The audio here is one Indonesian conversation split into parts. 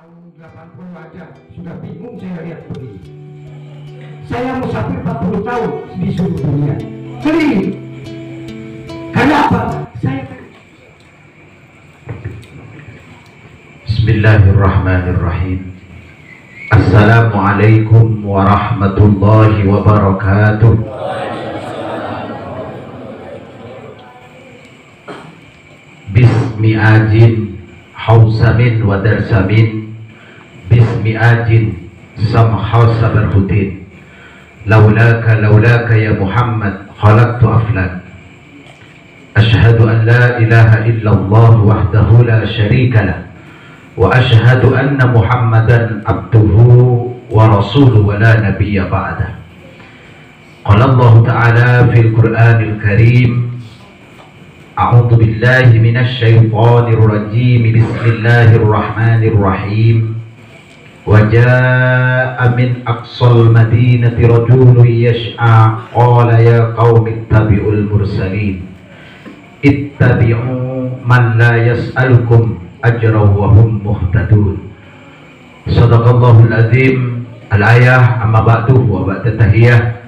tahun 80 aja sudah bingung saya lihat begini. Saya musafir 40 tahun di seluruh dunia. Keliling. Kenapa? Saya Bismillahirrahmanirrahim. Assalamualaikum warahmatullahi wabarakatuh. Bismi ajin hausamin wa darsamin, bismi ajin samhausa barhutin, laulaka ya Muhammad khalaqtu aflan. Ashhadu an la ilaha illallah wahdahu la syarika lah, wa ashhadu anna Muhammadan abduhu wa rasuluhu wa la nabiyya ba'dah. Qala Allah ta'ala fil Qur'anil Karim, a'udzu billahi minasy syaithanir rajim, bismillahir rahmanir rahim. Wa jaa'a min aqsal madinati rajulun yas'a qala ya qaumi ittabi'ul mursalin ittabi'u man la yas'alukum ajra wa hum muhtadun. Shadaqallahul azim. Al-ayah, amma ba'du wa ba'da tahiyah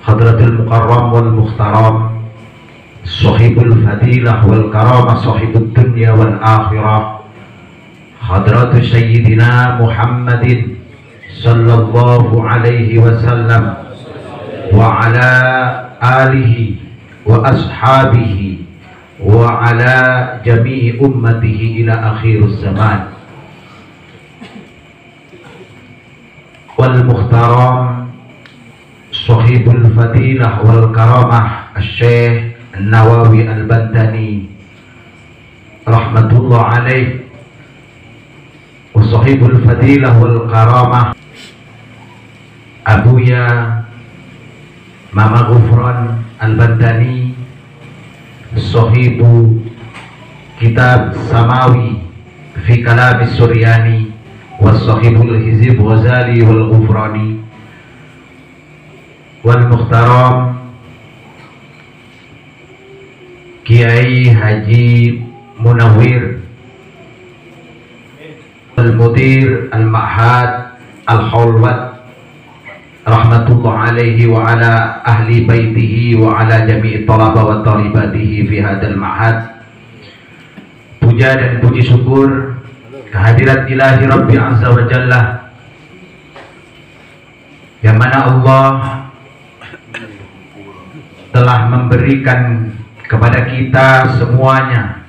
hadratul mukarram wal muhtaram, sahibul fadilah wal karamah, sahibud dunya wal akhirah, hadratu sayyidina Muhammadin sallallahu alaihi wasallam wa ala alihi wa ashabihi wa ala jami'i ummatihi ila akhiruz zaman. Wal muhtaram sahibul fadilah wal karamah Syekh Nawawi Al-Bantani rahmatullah alaih, wa sahibul fadilah wal karamah Abuya Mama Ghufran Al-Bantani, sahibu kitab Samawi fi kalam Suryani, wa sahibul hizib Ghazali wal Ghufrani. Wal muhtaram Kiai Haji Munawir Al-Mudir Al-Ma'had Al-Hulwat rahmatullah alaihi wa ala ahli baitihi wa ala jami'i talaba wa talibatihi fi hadal ma'had. Puja dan puji syukur kehadirat ilahi Rabbi Azza wa Jalla, yang mana Allah telah memberikan kepada kita semuanya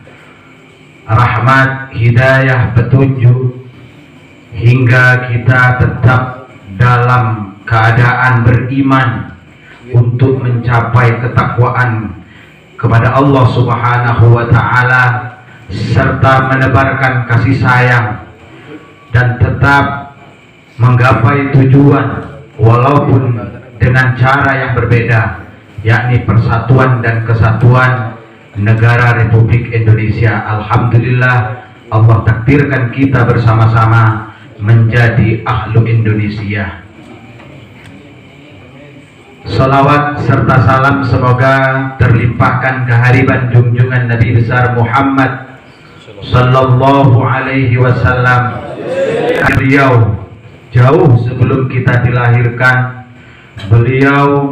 rahmat, hidayah, petunjuk, hingga kita tetap dalam keadaan beriman untuk mencapai ketakwaan kepada Allah Subhanahu wa ta'ala, serta menebarkan kasih sayang dan tetap menggapai tujuan walaupun dengan cara yang berbeda, yakni persatuan dan kesatuan negara Republik Indonesia. Alhamdulillah, Allah takdirkan kita bersama-sama menjadi ahlu Indonesia. Salawat serta salam semoga terlimpahkan kehadiran junjungan Nabi besar Muhammad sallallahu alaihi wasallam. Beliau jauh sebelum kita dilahirkan, beliau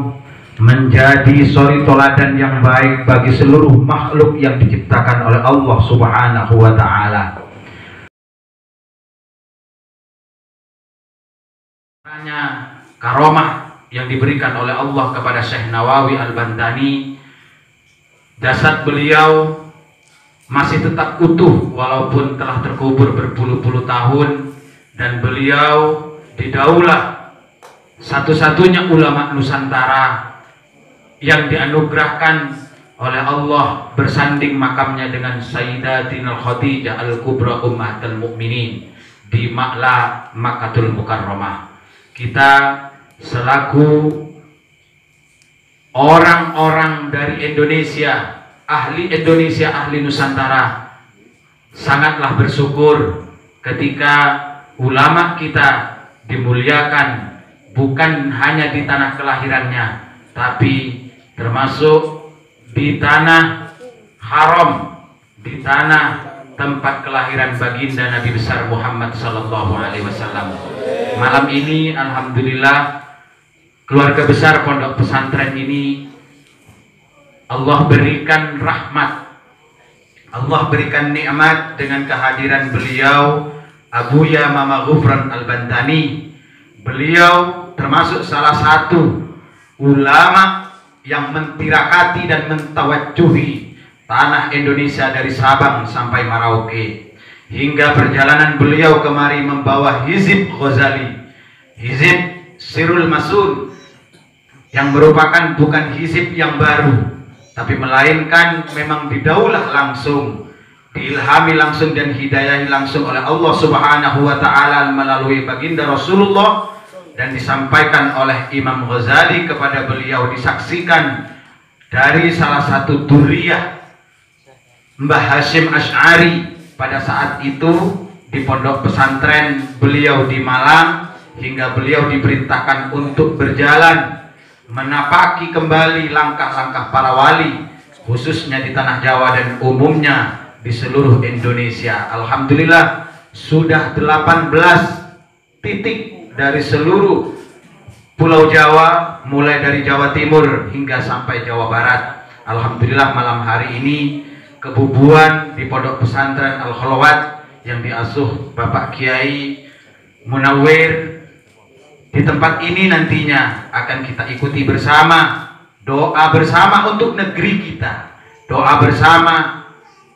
menjadi suri toladan yang baik bagi seluruh makhluk yang diciptakan oleh Allah Subhanahu wa ta'ala. Karomah yang diberikan oleh Allah kepada Syekh Nawawi Al-Bantani, jasad beliau masih tetap utuh walaupun telah terkubur berpuluh-puluh tahun, dan beliau didaulah satu-satunya ulama Nusantara yang dianugerahkan oleh Allah bersanding makamnya dengan Sayyidatina Khadijah Al-Kubra Ummatul Mukminin di Ma'la Makkatul Mukarramah. Kita selaku orang-orang dari Indonesia, ahli Nusantara, sangatlah bersyukur ketika ulama kita dimuliakan bukan hanya di tanah kelahirannya, tapi termasuk di tanah haram, di tanah tempat kelahiran baginda Nabi besar Muhammad sallallahu alaihi wasallam. Malam ini alhamdulillah keluarga besar pondok pesantren ini Allah berikan rahmat, Allah berikan nikmat dengan kehadiran beliau Abuya Mama Ghufran Al-Bantani. Beliau termasuk salah satu ulama yang mentirakati dan mentawajjuhi tanah Indonesia dari Sabang sampai Merauke, hingga perjalanan beliau kemari membawa Hizib Ghazali, Hizib Sirul Masun, yang merupakan bukan hizib yang baru, tapi melainkan memang didaulah langsung, diilhami langsung dan hidayahi langsung oleh Allah Subhanahu wa taala melalui baginda Rasulullah, dan disampaikan oleh Imam Ghazali kepada beliau, disaksikan dari salah satu duriyah Mbah Hashim Asy'ari pada saat itu di pondok pesantren beliau di Malang, hingga beliau diperintahkan untuk berjalan menapaki kembali langkah-langkah para wali, khususnya di tanah Jawa dan umumnya di seluruh Indonesia. Alhamdulillah sudah 18 titik dari seluruh Pulau Jawa, mulai dari Jawa Timur hingga sampai Jawa Barat. Alhamdulillah malam hari ini kebubuhan di pondok pesantren Al-Khalawat yang diasuh Bapak Kiai Munawwir di tempat ini nantinya akan kita ikuti bersama, doa bersama untuk negeri kita, doa bersama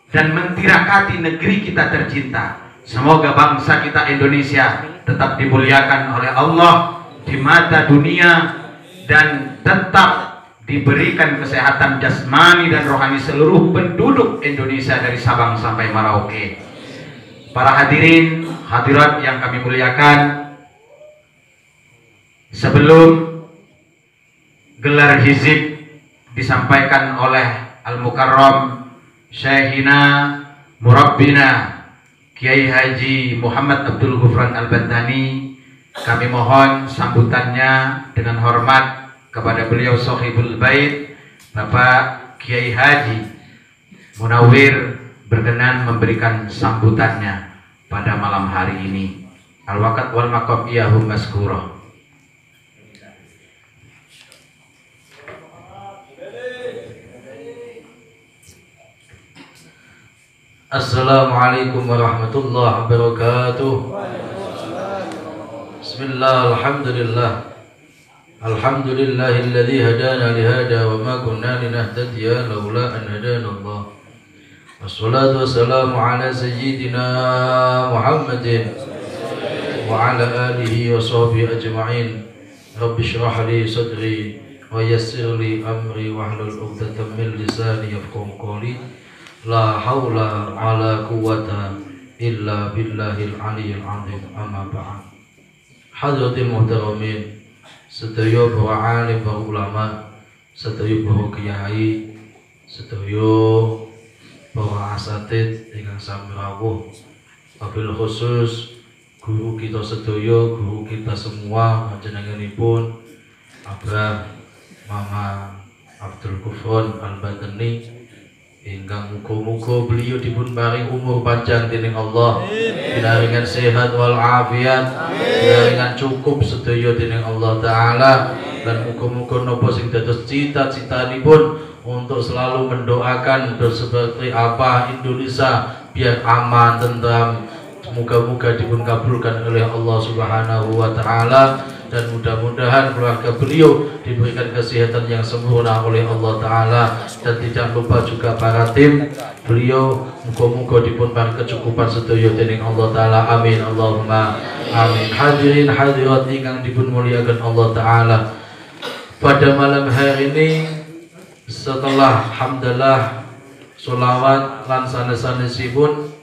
dan mentirakati negeri kita tercinta. Semoga bangsa kita Indonesia tetap dimuliakan oleh Allah di mata dunia dan tetap diberikan kesehatan jasmani dan rohani seluruh penduduk Indonesia dari Sabang sampai Merauke. Para hadirin hadirat yang kami muliakan, sebelum gelar hizib disampaikan oleh Al-Mukarram Syekhina Murabbina Kiai Haji Muhammad Abdul Ghufran Al-Bantani, kami mohon sambutannya dengan hormat kepada beliau Sohibul Bait Bapak Kiai Haji Munawwir berkenan memberikan sambutannya pada malam hari ini. Al-waqt wal maqam iyahum mazkurah. Assalamualaikum warahmatullahi wabarakatuh. Bismillah, alhamdulillah. Alhamdulillahilladzi hadana lihada wa ma kunna linahtadiya laula an hadana Allah. Wassalatu wassalamu ala sayyidina Muhammadin wa ala alihi wa sahbihi ajma'in. Rabbi shrah li sadri wa yassir li amri wahlul 'uqdatam min lisani yafqahu qawli. La haula wala quwwata illa billahil aliyyil azim. Amma ba'd. Hadratil muhtaramin, sedaya para alim, para ulama, sedaya para kiai, sedaya para asatid ingkang sami rawuh, wabil khusus guru kita sedaya, guru kita semua, panjenenganipun Abah Mama Abdul Ghufran Al-Bantani, ingkang muga-muga beliau dipun paring umur panjang dening Allah, pinaringan sehat wal afiat, pinaringan cukup sedaya dening Allah taala, dan muga-muga napa sing dados cita-citanipun untuk selalu mendoakan seperti apa Indonesia biar aman, tentram, moga-moga dipun kabulkan oleh Allah Subhanahu wa taala, dan mudah-mudahan keluarga beliau diberikan kesehatan yang sempurna oleh Allah taala, dan tidak lupa juga para tim beliau muga-muga dipun paring kecukupan sedaya dening Allah taala. Amin Allahumma amin. Hadirin hadirat ingkang dipun muliakan Allah taala, pada malam hari ini setelah hamdalah sholawat lan sanes-sanesipun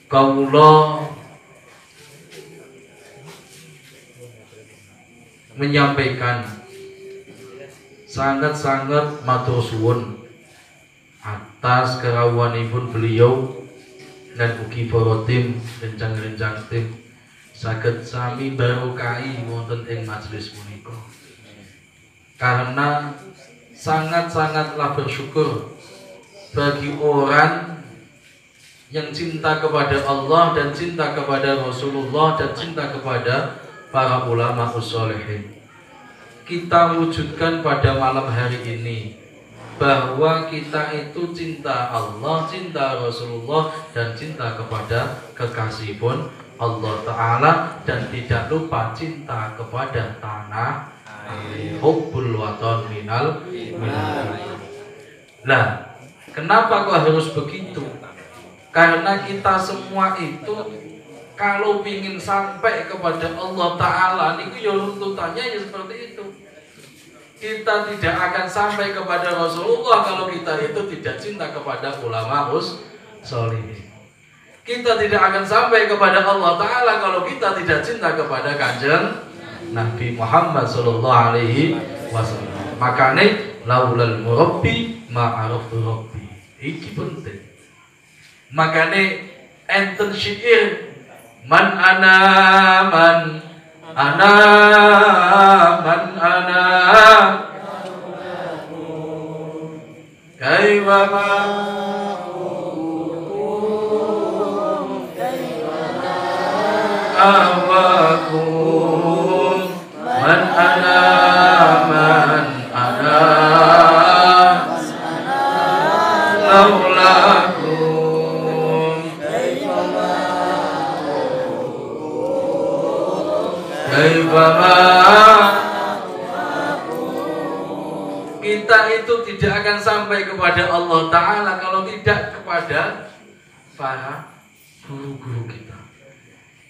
kawula menyampaikan sangat-sangat matur suwun atas kerawuhanipun beliau dan ugi para tim rencang-rencang tim saged sami barokahi wonten ing majelis punika, karena sangat-sangatlah bersyukur bagi orang yang cinta kepada Allah dan cinta kepada Rasulullah dan cinta kepada para ulama usholihin. Kita wujudkan pada malam hari ini bahwa kita itu cinta Allah, cinta Rasulullah dan cinta kepada kekasih pun Allah Ta'ala, dan tidak lupa cinta kepada tanah air. Hubbul watan minal. Nah, kenapa kok harus begitu? Karena kita semua itu kalau ingin sampai kepada Allah Ta'ala, ini ya tuntutannya ya seperti itu. Kita tidak akan sampai kepada Rasulullah kalau kita itu tidak cinta kepada ulama usholihin. Kita tidak akan sampai kepada Allah Ta'ala kalau kita tidak cinta kepada Kanjeng Nabi Muhammad Sallallahu Alaihi Wasallam. Makanya laulal murabbi ma'araftu rabbi. Ini penting. Makanya enten syair man ana man kaifa ma awakum man ana laulakum kaifa ma. Kita itu tidak akan sampai kepada Allah Ta'ala kalau tidak kepada para guru-guru kita.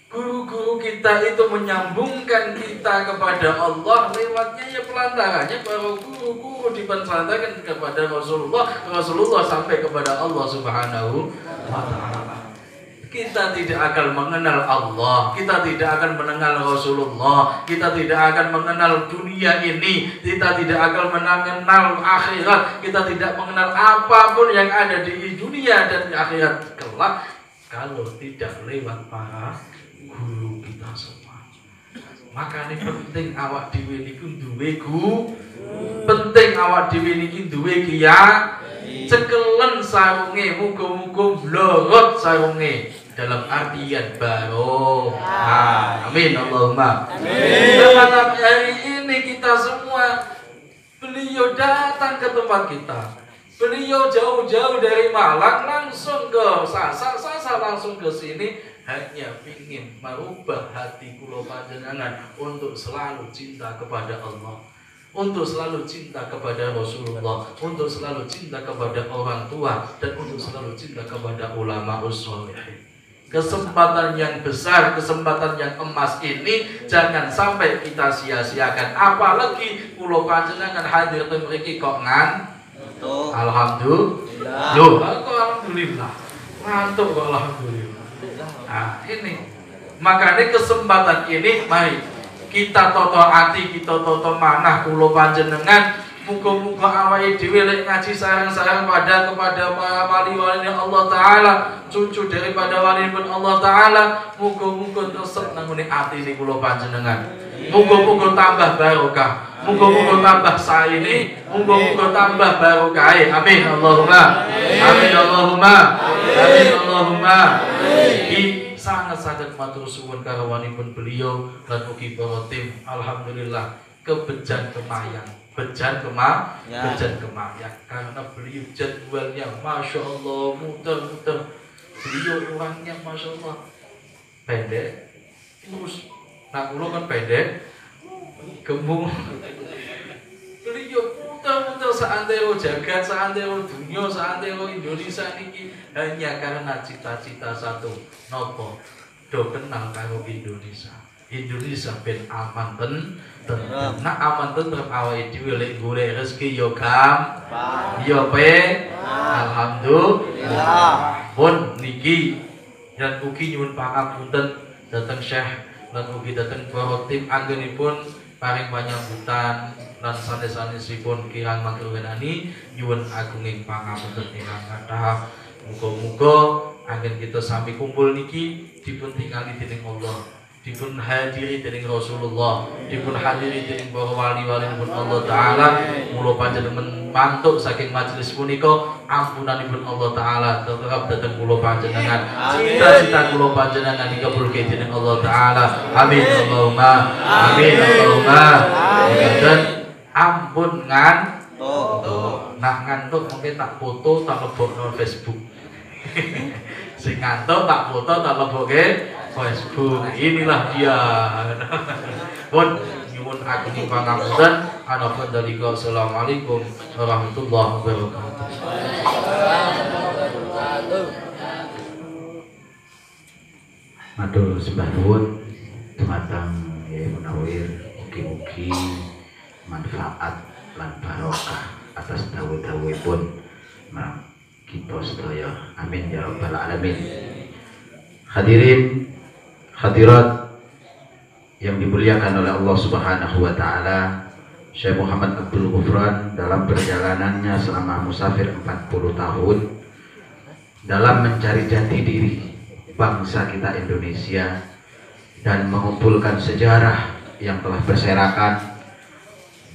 Guru-guru kita itu menyambungkan kita kepada Allah, lewatnya ya pelantarannya para guru-guru dipelantarkan kepada Rasulullah sampai kepada Allah Subhanahu wa Ta'ala. Kita tidak akan mengenal Allah, kita tidak akan mengenal Rasulullah, kita tidak akan mengenal dunia ini, kita tidak akan mengenal akhirat, kita tidak mengenal apapun yang ada di dunia dan di akhirat kelak kalau tidak lewat para guru kita semua. Makanya penting awak dhewe niku duwe guru, penting awak dhewe niki duwe kiai, cekelen sarunge, muga-muga blorot sarunge. Dalam artian barokah. Amin Allahumma. Amin. Malam hari ini kita semua, beliau datang ke tempat kita. Beliau jauh-jauh dari Malang langsung ke Sasa langsung ke sini hanya ingin merubah hati kula panjenengan untuk selalu cinta kepada Allah, untuk selalu cinta kepada Rasulullah, untuk selalu cinta kepada orang tua, dan untuk selalu cinta kepada ulama usholihin. Kesempatan yang besar, kesempatan yang emas ini jangan sampai kita sia-siakan. Apalagi kula panjenengan hadir teng mriki kok alhamdulillah. Loh, kok alhamdulillah. Ngantuk kok alhamdulillah. Nah, ini. Makanya kesempatan ini mari kita toto ati, kita toto manah kula panjenengan. Muga-muga awake dhewe lek ngaji sareng-sareng kepada wali-wali Allah Ta'ala, cucu daripada wali pun Allah Ta'ala, muga-muga resep nangune atine kula panjenengan. Muga-muga tambah barokah, muga-muga tambah saene, muga-muga tambah barokah. Amin Allahumma. Amin Allahumma. Amin Allahumma. Sangat-sangat matur suwun karawanipun beliau lan ugi para tim. Alhamdulillah kebejan kemayang. Bejan kemayang karena beliau jadwalnya Masya Allah muter-muter. Beliau orangnya Masya Allah pendek terus, nah kula kan pendek gembung. Beliau muter-muter seantero jagat, seantero dunia, seantero Indonesia niki hanya karena cita-cita satu, nopo do kenal karo Indonesia ben aman tentrem. Nah aman tentrem awake dhewe lek golek rezeki yo gampang, yo alhamdulillah. Pun niki dan ugi nyuwun pangapunten dhateng Syekh lan ugi dhateng para tim anggenipun paring panyambutan lan sanes-sanesipun kirang matur wenani nyuwun agunging pangapunten ingkang kathah. Muga-muga anggen kita sami kumpul niki dipun tingali dening Allah, dipun hadiri dening Rasulullah, dipun hadiri dening para wali-wali pun Allah Ta'ala. Mula panjenengan mantuk saking majelis punika ampunanipun Allah taala tetep dhateng kula panjenengan. Cita-cita kula panjenengan dikabulke dening Allah taala. Amin Allahumma amin Allahumma. Dan ampun nak ngantuk mungkin tak foto tak lebokno Facebook. Sing ngantuk tak foto tak lebokke Facebook. Inilah dia. Pun nyuwun ageng pangapunten. Ana pun dalika. Assalamualaikum warahmatullahi wabarakatuh. Matur sembah nuwun dumateng Kyai Munawir, mugi-mugi manfaat lan barokah atas dawuh-dawuhipun marang kita sedaya. Amin ya rabbal alamin. Hadirin hadirat yang dimuliakan oleh Allah Subhanahu wa taala, Syekh Muhammad Abdul Ghufran dalam perjalanannya selama musafir 40 tahun dalam mencari jati diri bangsa kita Indonesia dan mengumpulkan sejarah yang telah berserakan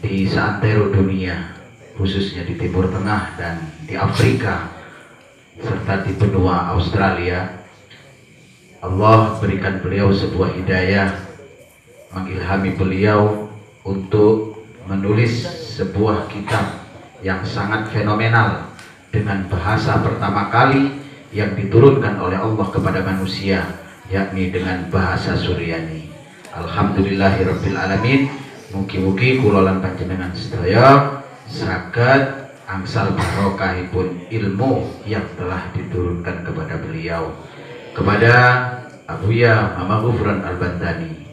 di seantero dunia, khususnya di Timur Tengah dan di Afrika serta di benua Australia. Allah berikan beliau sebuah hidayah, mengilhami beliau untuk menulis sebuah kitab yang sangat fenomenal dengan bahasa pertama kali yang diturunkan oleh Allah kepada manusia, yakni dengan bahasa Suryani. Alhamdulillahirabbil alamin. Mugi-mugi kula lan panjenengan sedaya saged angsal barokahipun ilmu yang telah diturunkan kepada beliau. Kepada Abuya Muhammad Ghufran Al-Bantani,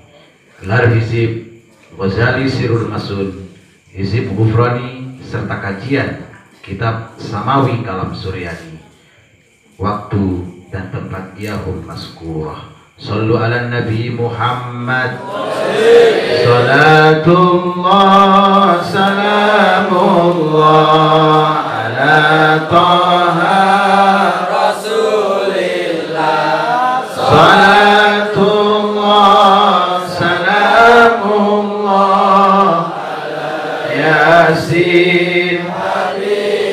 gelar hizib Ghazali Sirul Masun, hizib Ghufrani, serta kajian kitab Samawi Kalam Suryani. Waktu dan tempat Yahul Maskurah. Sallu ala Nabi Muhammad. Salatullah salamullah ala Taha Rasulillah. Salatullah salamullah ala Yasin Habibillah.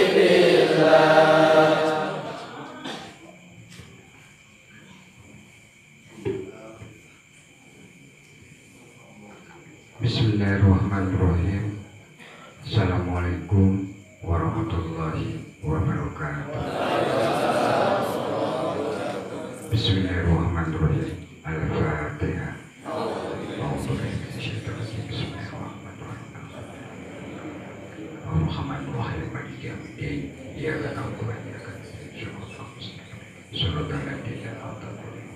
Bismillahirrahmanirrahim. Assalamualaikum warahmatullahi wabarakatuh. Bismillahirrahmanirrahim. Al-Fatihah. Bismillahirrahmanirrahim. Maliki yaumiddin. Iyyaka na'budu wa iyyaka nasta'in. Shiratal ladzina an'amta alaihim.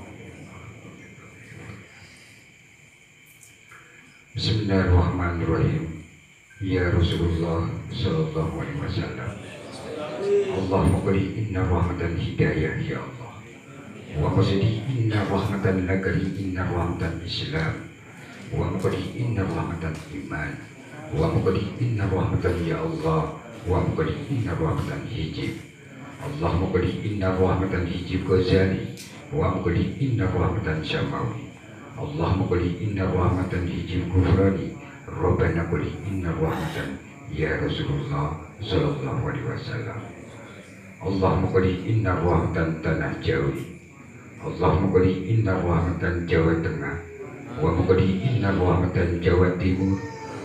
Bismillahirrahmanirrahim. Ya Rasulullah sallallahu alaihi wasallam. Allahumma quli inna rahmatan hidayah ya Allah. Wa qasidi inna rahmatan lagari inna rahmatan Islam. Wa quli inna rahmatan iman. Wa quli inna rahmatan ya Allah. Wa quli inna rahmatan hijib. Allahumma quli inna rahmatan hijib Ghazali. Wa quli inna rahmatan Samawi. Allahumma quli inna rahmatan hijib Ghufrani. Rabbana quli inna rahmatan ya Rasulullah sallallahu alaihi wasallam. Allahumma quli inna rahmatan tanah Jawi. Allahumma quli inna rahmatan Jawa Tengah. Wa quli inna rahmatan Jawa Timur.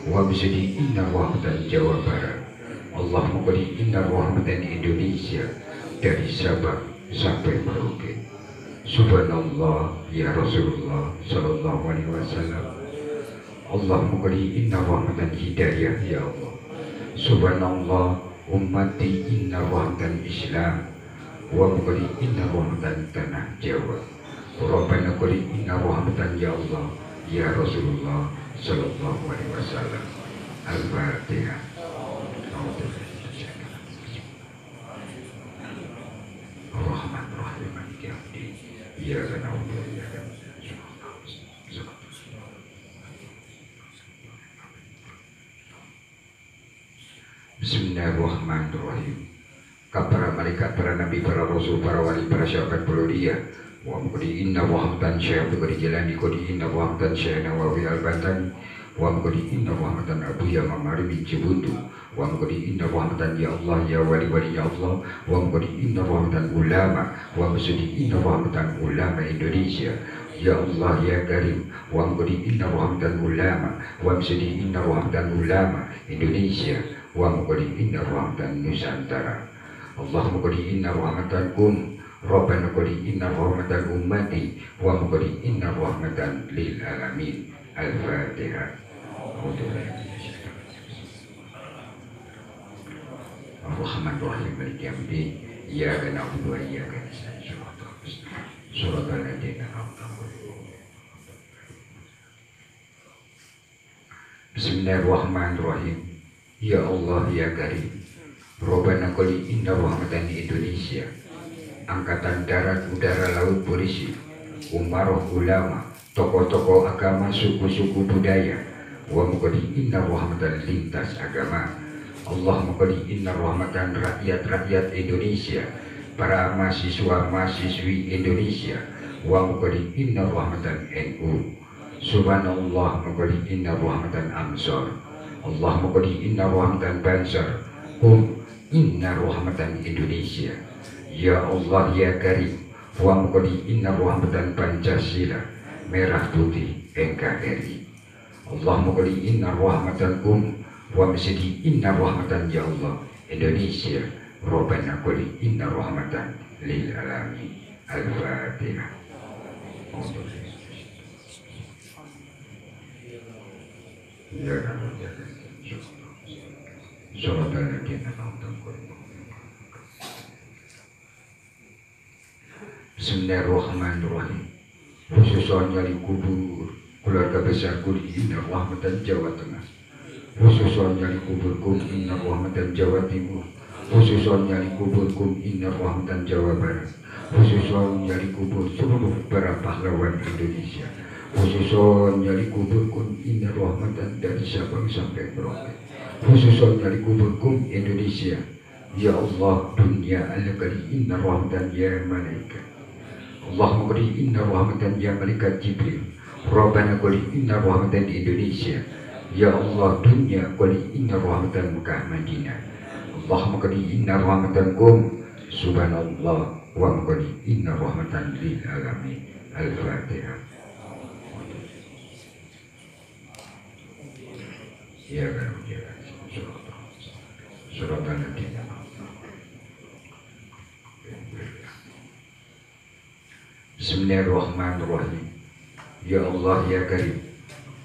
Wa bisdi inna rahmatan Jawa Barat. Allahumma quli inna rahmatan Indonesia dari Sabang sampai Merauke. Subhanallah ya Rasulullah sallallahu alaihi wasallam. Allahumma quli inna rahmatan hidayah ya Allah. Subhanallah ummati inna rahmatan Islam. Wa quli inna rahmatan tanah Jawa. Rabbana quli inna rahmatan ya Allah ya Rasulullah sallallahu alaihi wasallam. Al-Fatihah. Ar-Rahman-Rahim. Maliki yaumiddin. Iyyaka na'budu wa iyyaka nasta'in. Bismillahirrahmanirrahim. Para malaikat, para nabi, para rasul, para wali, para syahabat, para dia. Wa quli inna rahmatan syai'atu qad jalani quli inna rahmatan syai'na wa Al-Bantani. wa mukodi inna rahmatan abu ya mamari min cibuntu wa mukodi inna rahmatan ya Allah ya wali-wali ya Allah wa mukodi inna rahmatan ulama wa musudi inna rahmatan ulama Indonesia ya Allah ya Karim wa mukodi inna rahmatan ulama wa musudi inna rahmatan ulama Indonesia wa mukodi inna rahmatan Nusantara Allahumma qadi inna rahmatan kun Rabbana qadi inna rahmatan ummati wa qadi inna rahmatan lil alamin al-fatihah Ar-Rahman-Rahim Maliki Yawmiddin Iyyaka na'budu wa iyyaka nasta'in Shiratal ladzina an'amta 'alaihim Bismillahirrahmanirrahim Ya Allah ya Karim Rabbana qali inna rahmatan Indonesia Angkatan Darat Udara Laut Polisi Umaroh Ulama Tokoh-tokoh agama suku-suku budaya wa muqadi inna rahmatan lintas agama Allah muqadi inna rahmatan rakyat-rakyat Indonesia para mahasiswa-mahasiswi Indonesia wa muqadi inna rahmatan NU subhanallah muqadi inna rahmatan Ansor Allah muqadi inna rahmatan Bansar inna rahmatan Indonesia ya Allah ya Karim wa muqadi inna rahmatan Pancasila merah putih NKRI Allahumma qali inna rahmatan wa masjidi inna rahmatan ya Allah Indonesia Rabbana qali inna rahmatan lil alamin al-fatihah ya Shiratal ladzina an'amta 'alaihim Bismillahirrahmanirrahim khususnya di kubur keluarga besarku di Inna Rahmatan Jawa Tengah khususnya di kuburkum Inna Rahmatan Jawa Timur khususnya di kuburkum Inna Rahmatan Jawa Barat khususnya di kubur seluruh para pahlawan Indonesia khususnya di kuburkum Inna Rahmatan dari Sabang sampai Merauke khususnya di kuburkum Indonesia ya Allah dunia al-kali Inna Rahmatan ya malaikat Allahumma qadi inna rahmatan ya malaikat Jibril Rabbana qadi inna rahmatan Indonesia ya Allah dunia qadi inna rahmatan Mekah Madinah Allahumma qadi inna rahmatan subhanallah wa qadi inna rahmatan lil alamin al-fatihah ya Rabbi ya Shiratal ladzina Bismillahirrahmanirrahim Ya Allah ya Karim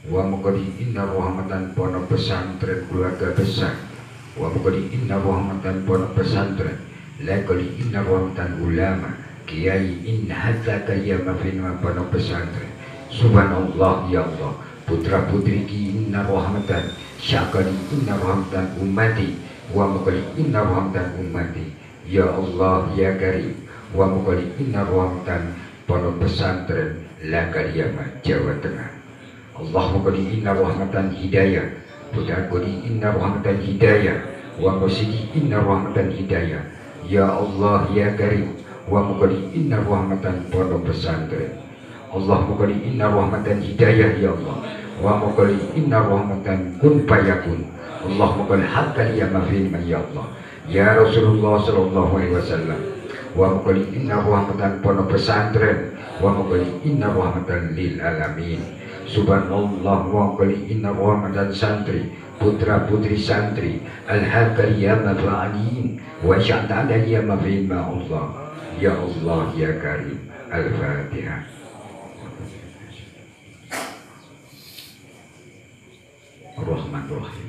wa muqadi inna rahmatan pondok pesantren keluarga besar wa muqadi inna rahmatan pondok pesantren la qali inna rahmatan ulama kiai inna hatta kayyama finma pondok pesantren subhanallah ya Allah putra putri ki inna rahmatan syakali inna rahmatan ummati wa muqadi inna rahmatan ummati ya Allah ya Karim wa muqadi inna rahmatan pondok pesantren La Kariyama Jawa Tengah Allahumma qadi inna rahmatan hidayah putra qadi inna rahmatan hidayah wa qasidi inna rahmatan hidayah ya Allah ya Karim wa qadi inna rahmatan pondok pesantren Allahumma qadi inna rahmatan hidayah ya Allah wa qadi inna rahmatan kun fayakun Allahumma qadi haqqan ya mafin ya Allah ya Rasulullah sallallahu alaihi wasallam wa qali inna rahmatan pondok pesantren wa qali inna rahmatan lil alamin subhanallah wa qali inna rahmatan santri putra putri santri al-hakariyah mafa'alin wa sya'na aliyah mafin Allah ya Allah ya Karim al-fatihah Ar-Rahman-Rahim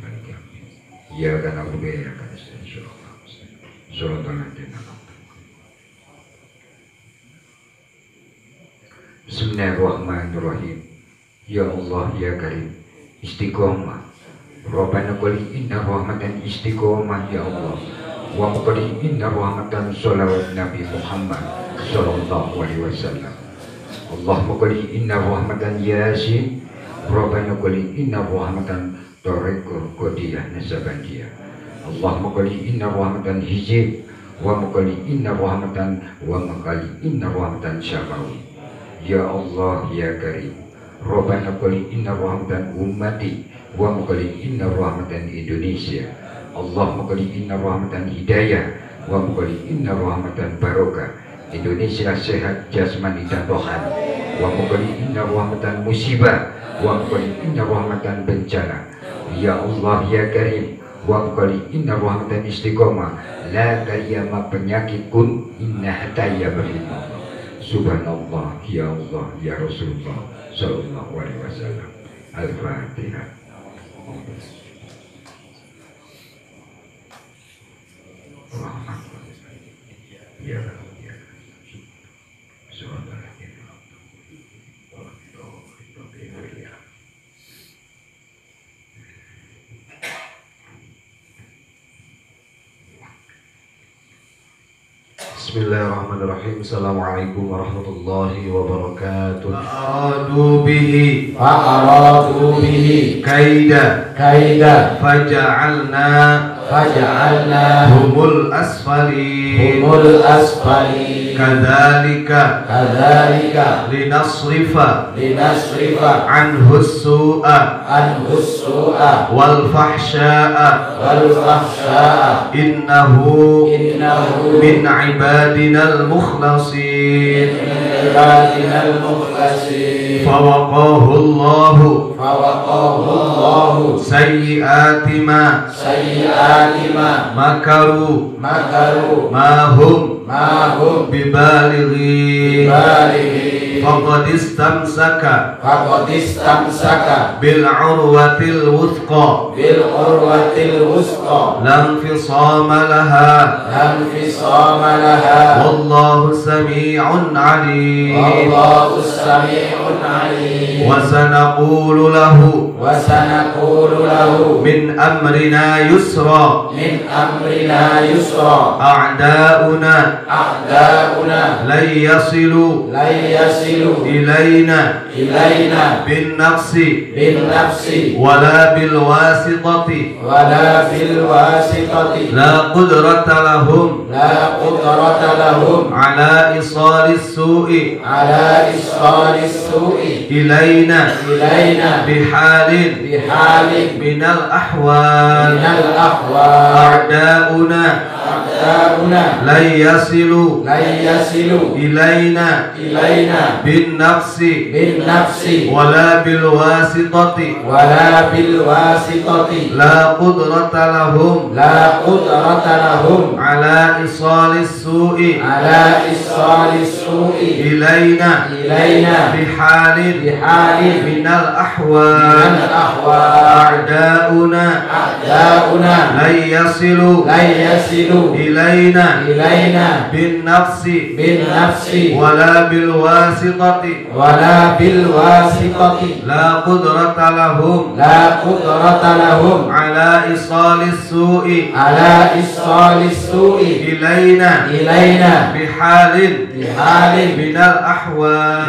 ya kana ubi ya kana Shiratal ladzina Bismillahirrahmanirrahim ya Allah ya Karim istiqomah Rabbana qali inna rahmatan istiqomah ya Allah wa qali inna rahmatan sholawat Nabi Muhammad sallallahu alaihi wasallam Allahumma qali inna rahmatan yasin Rabbana qali inna rahmatan tariqul qadiyah nasabandiyah Allahumma qali inna rahmatan hijib wa qali inna rahmatan wa qali inna rahmatan syafawi ya Allah ya Karim Rabbana qul inna rahmatan ummati wa qul inna rahmatan Indonesia. Allahumma qul inna rahmatan hidayah wa qul inna rahmatan barokah. Indonesia sehat jasmani dan rohani. Wa qul inna rahmatan musibah wa qul inna rahmatan bencana. Ya Allah ya Karim, wa qul inna rahmatan istiqomah la tayyama penyakit kun inna hataya berlima. Subhanallah ya Allah ya Rasulullah sallallahu alaihi wasallam. Al-Fatihah. Ya ya. Subhanallah. Bismillahirrahmanirrahim. Assalamualaikum warahmatullahi wabarakatuh. Fa'aradu bihi kaida faja'alna humul asfali kadzalika linasrifa anhu su'a wal fahsya'a innahu min ibadinal mukhlasin fawaqahu Allahu sayyiati ma makaru ma hum bibalighi faqad istamsaka bil urwatil wuthqa lam fisama laha wallahu sami'un alim wa sanaqulu lahu min amrina yusra a'da'una lan yasilu ilayna bin nafsi wala bil wasitati la qudrata lahum ala isalis su'i ilayna bihalin minal ahwal a'da'una lan yasilu ilayna bin nafsi wala bil wasitati la qudrata lahum ala isalis su'i ilayna bihalin minal ahwal a'da'una lan yasilu ilayna bin nafsi wala bil wasitati la qudrata lahum ala isalis su'i ilayna bihalin minal ahwal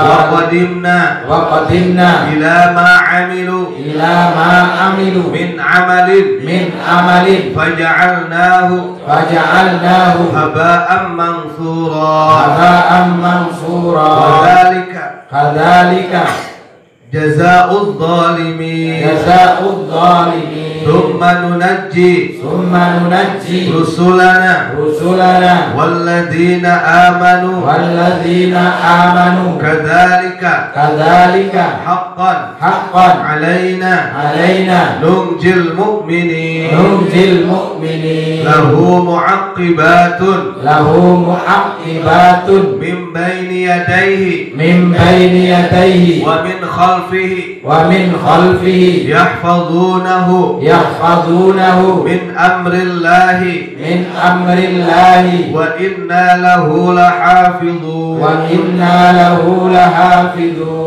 wa qadimna ila ma amilu min amalin faja'alnahu haba'an mansura wa dzalika jazaa'udz zalimin thumma nunajji rusulana walladzina amanu kadzalika haqqan alaina nunjil mu'minin lahu mu'aqqibatun min bayni yadayhi wa min khalfihi yahfazunahu min amrillahi wa inna lahu lahafizun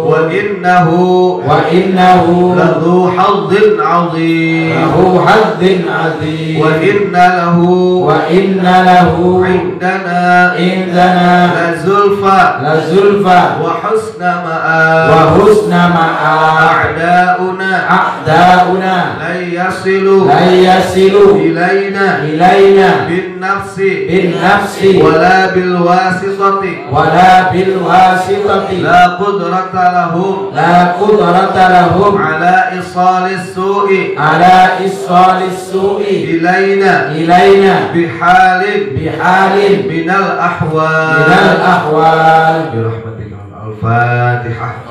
wa innahu ladhu hazzin azim wa inna lahu indana lazulfa wa husna ma'ab a'da'una lan yasilu ilaina bin nafsi wala bil wasitati la qudrata lahum ala isalis su'i ilaina bihalin minal ahwal birahmatika. Al-Fatihah.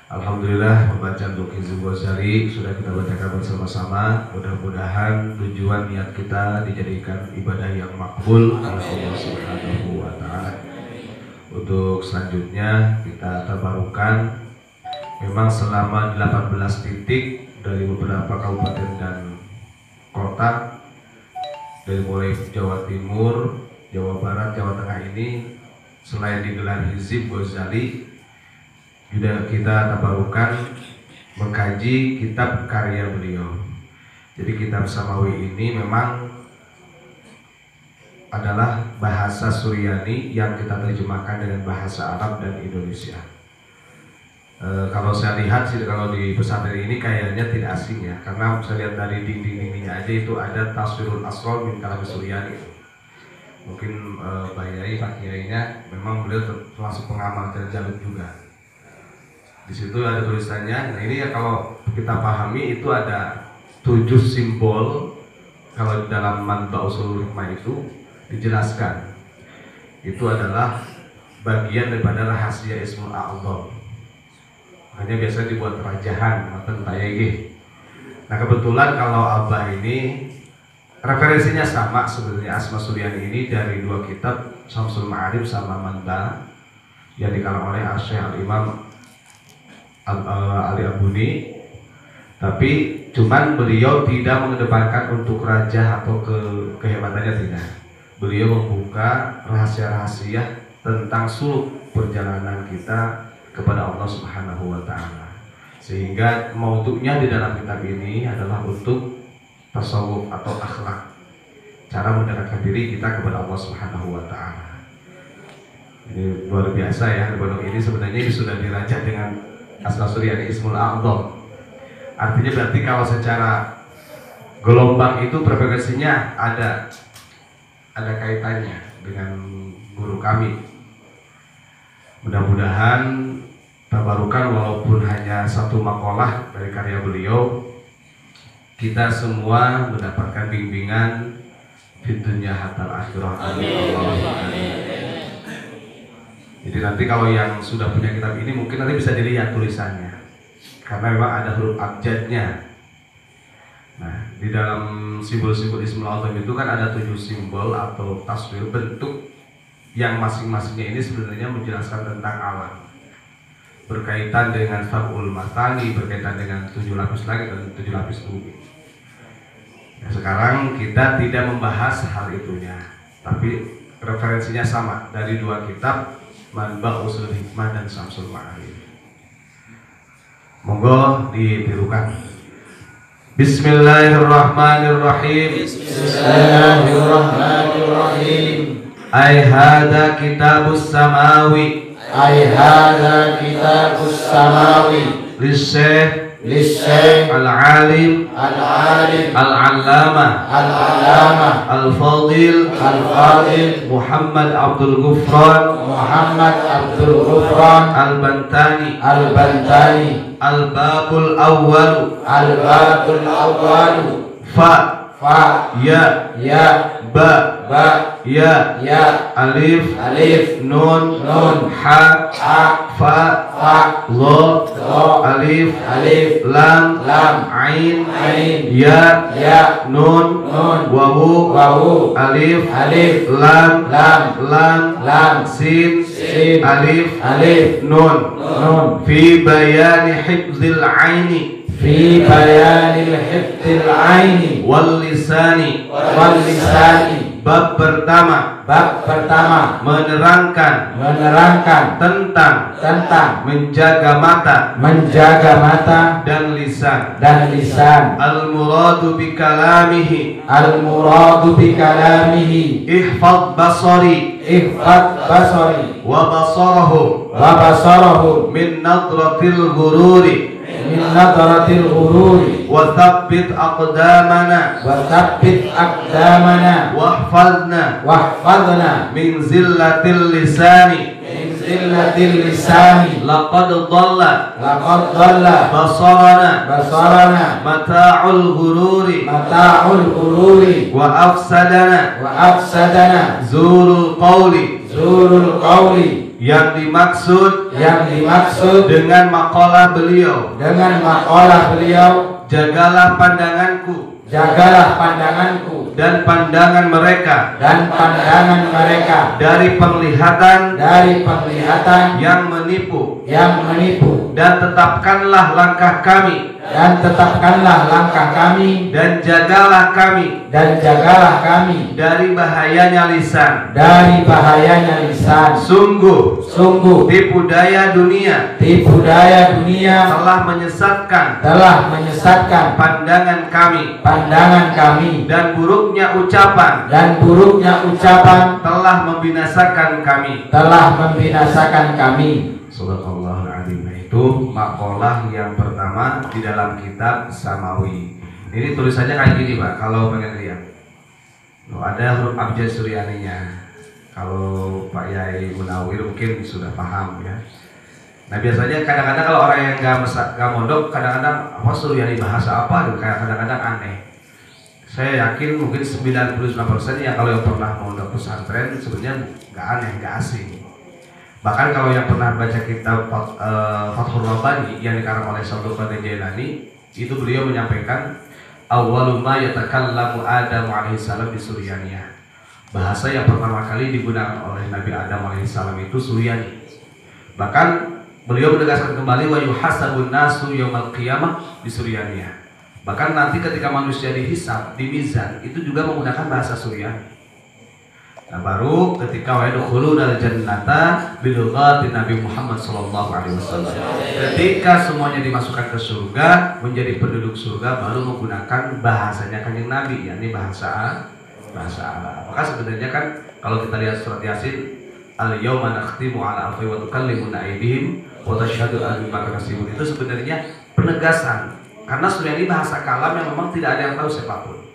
Alhamdulillah, pembacaan untuk Hizbul Ghazali sudah kita bacakan bersama-sama. Mudah-mudahan tujuan niat kita dijadikan ibadah yang makbul oleh Allah Subhanahu wa Ta'ala. Untuk selanjutnya kita tabarukan, memang selama 18 titik dari beberapa kabupaten dan kota, dari mulai Jawa Timur, Jawa Barat, Jawa Tengah ini, selain digelar Hizbul Ghazali, juga kita tabarukan mengkaji kitab karya beliau. Jadi kitab Samawi ini memang adalah bahasa Suryani yang kita terjemahkan dengan bahasa Arab dan Indonesia. Kalau saya lihat sih, kalau di pesantren ini kayaknya tidak asing ya, karena saya lihat dari dinding-dindingnya aja itu ada Taswirul Asrol min Kalam Suryani. Mungkin Pak Yai, Pak Kiainya memang beliau termasuk pengamal terjaluk juga. Di situ ada tulisannya. Nah ini ya, kalau kita pahami itu ada 7 simbol. Kalau dalam Manba Ushul Hikmah itu dijelaskan, itu adalah bagian daripada rahasia Ismul A'zam. Hanya biasa dibuat rajahan atau tayege. Nah kebetulan kalau Abah ini referensinya sama sebenarnya, Asma Suryani ini dari 2 kitab, Syamsul Ma'arif sama Manba, yang dikarang oleh Syekh Al-Imam Ali Abuni. Tapi cuman beliau tidak mengedepankan untuk raja atau kehebatannya, tidak. Beliau membuka rahasia-rahasia tentang suluk perjalanan kita kepada Allah Subhanahu wa Ta'ala. Sehingga maudhu'nya di dalam kitab ini adalah untuk tasawuf atau akhlak, cara mendekatkan diri kita kepada Allah Subhanahu wa Ta'ala. Ini luar biasa ya. Di ini sebenarnya ini sudah dirajak dengan Asma Suryani Ismul A'zam. Artinya berarti kalau secara gelombang itu frekuensinya ada kaitannya dengan guru kami. Mudah-mudahan tabarukan walaupun hanya 1 makalah dari karya beliau, kita semua mendapatkan bimbingan di dunia hatta akhirah. Amin. Jadi nanti kalau yang sudah punya kitab ini mungkin nanti bisa dilihat tulisannya, karena memang ada huruf abjadnya. Nah di dalam simbol-simbol Ismul A'zam itu kan ada 7 simbol atau taswir bentuk yang masing-masingnya ini sebenarnya menjelaskan tentang alam, berkaitan dengan sab'ul matani, berkaitan dengan 7 lapis langit dan 7 lapis bumi. Nah, sekarang kita tidak membahas hal itunya, tapi referensinya sama dari 2 kitab, Manba Ushul Hikmah dan Syamsul Ma'arif. Monggo ditirukan. Bismillahirrahmanirrahim. Bismillahirrahmanirrahim. Ai hada kitabus samawi. Ai hada kitabus samawi. Lisyekh للشيخ العالم العلامة الفاضل محمد عبد الغفران البنتاني الباب الأول fa ya ba ya alif nun ha fa lo alif lam ain ya nun wawu alif lam sin alif nun fi bayani hifzil aini في بيان الحفظ العين واللسان واللسان. Bab pertama Bab pertama menerangkan tentang menjaga mata dan lisan. Al-muradu bi kalamihi ihfad basari wa basarahu min nadratil ghururi wa thabbit aqdamana wahfadna min zillatil lisani laqad dhalla basarana mata'ul ghururi wa afsadana zurul qawli yang dimaksud dengan makalah beliau jagalah pandanganku dan pandangan mereka dari penglihatan yang menipu dan tetapkanlah langkah kami dan jagalah kami dari bahayanya lisan. Sungguh tipu daya dunia telah menyesatkan pandangan kami dan buruknya ucapan telah membinasakan kami. Subhanallahul azim. Itu makalah yang pertama di dalam kitab Samawi. Ini tulisannya kayak gini, Pak, kalau pengen lihat. Ada huruf abjad Suryaninya. Kalau Pak Yai Munawir mungkin sudah paham ya. Nah biasanya kadang-kadang kalau orang yang nggak mondok, kadang-kadang apa Suryani bahasa apa, kadang-kadang aneh. Saya yakin mungkin 99% ya kalau yang pernah mondok pesantren sebenarnya nggak aneh, nggak asing. Bahkan kalau yang pernah baca kitab Fathur Rabbani yang dikarang oleh Syekh Abdul Qadir Jailani, itu beliau menyampaikan awwalu ma yatakallamu Adam alaihissalam di Suryaniyah. Bahasa yang pertama kali digunakan oleh Nabi Adam alaihissalam itu Suryani. Bahkan beliau menegaskan kembali wa yuhasabun nasu yaumal qiyamah di Suryaniyah. Bahkan nanti ketika manusia dihisab di mizan itu juga menggunakan bahasa Suryani. Nah baru ketika wa'idkhulunal jannata bilughati Nabi Muhammad sallallahu alaihi wasallam. Ketika semuanya dimasukkan ke surga, menjadi penduduk surga, baru menggunakan bahasanya Kanjeng Nabi, yakni bahasa Arab. Maka sebenarnya kan kalau kita lihat surat Yasin, al-yauma nakhtimu ala afwahihim wa tukallimuna aydihim wa tashhadu arjuluhum bima itu sebenarnya penegasan. Karena Suryani bahasa kalam yang memang tidak ada yang tahu siapapun.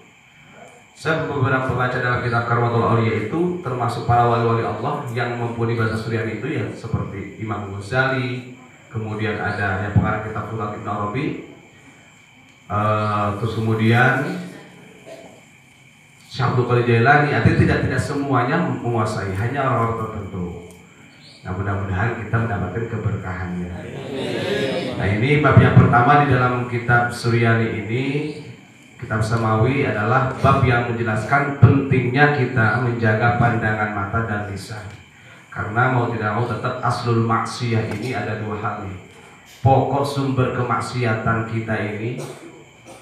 Saya beberapa pembaca dalam kitab Karamatul Auliya itu termasuk para wali-wali Allah yang mempunyai bahasa Suryani itu ya seperti Imam Ghazali, kemudian ada yang pengarang kitab Futuhat Ibn Arabi, terus kemudian Syekh Abdul Qadir Jailani. Artinya tidak semuanya menguasai, hanya orang-orang tertentu. Nah mudah-mudahan kita mendapatkan keberkahannya. Nah ini bab yang pertama di dalam kitab Suryani ini. Kitab Samawi adalah bab yang menjelaskan pentingnya kita menjaga pandangan mata dan lisan. Karena mau tidak mau tetap aslul maksiyah ini ada dua hal nih. Pokok sumber kemaksiatan kita ini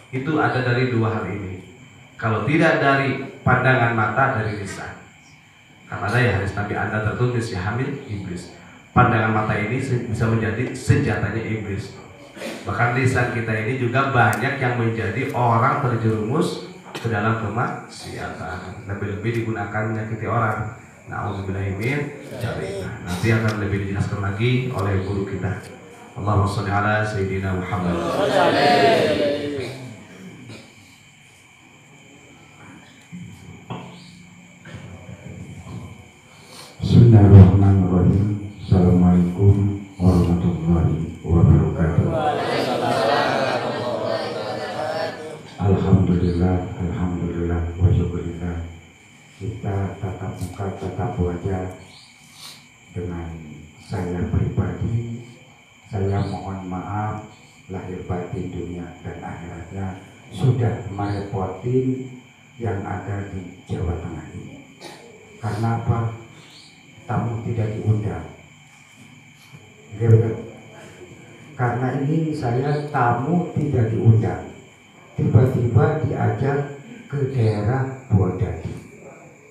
itu ada dari dua hal ini. Kalau tidak dari pandangan mata, dari lisan. Karena ada ya hadis Nabi Anda tertulis ya hamil iblis. Pandangan mata ini bisa menjadi senjatanya iblis. Bahkan lisan kita ini juga banyak yang menjadi orang terjerumus ke dalam kemaksiatan. Lebih-lebih digunakan menyakiti orang. Na'udzubillahimin. Nanti akan lebih dijelaskan lagi oleh guru kita. Allahumma sholli ala sayyidina Muhammad. Bismillahirrahmanirrahim. Assalamualaikum warahmatullahi wabarakatuh. Alhamdulillah wa syukurillah. Kita tatap muka, tatap wajah dengan saya pribadi. Saya mohon maaf lahir batin dunia dan akhiratnya sudah merepotin yang ada di Jawa Tengah ini. Karena apa? Tamu tidak diundang. Karena ini saya tamu tidak diundang, tiba-tiba diajak ke daerah Purwodadi,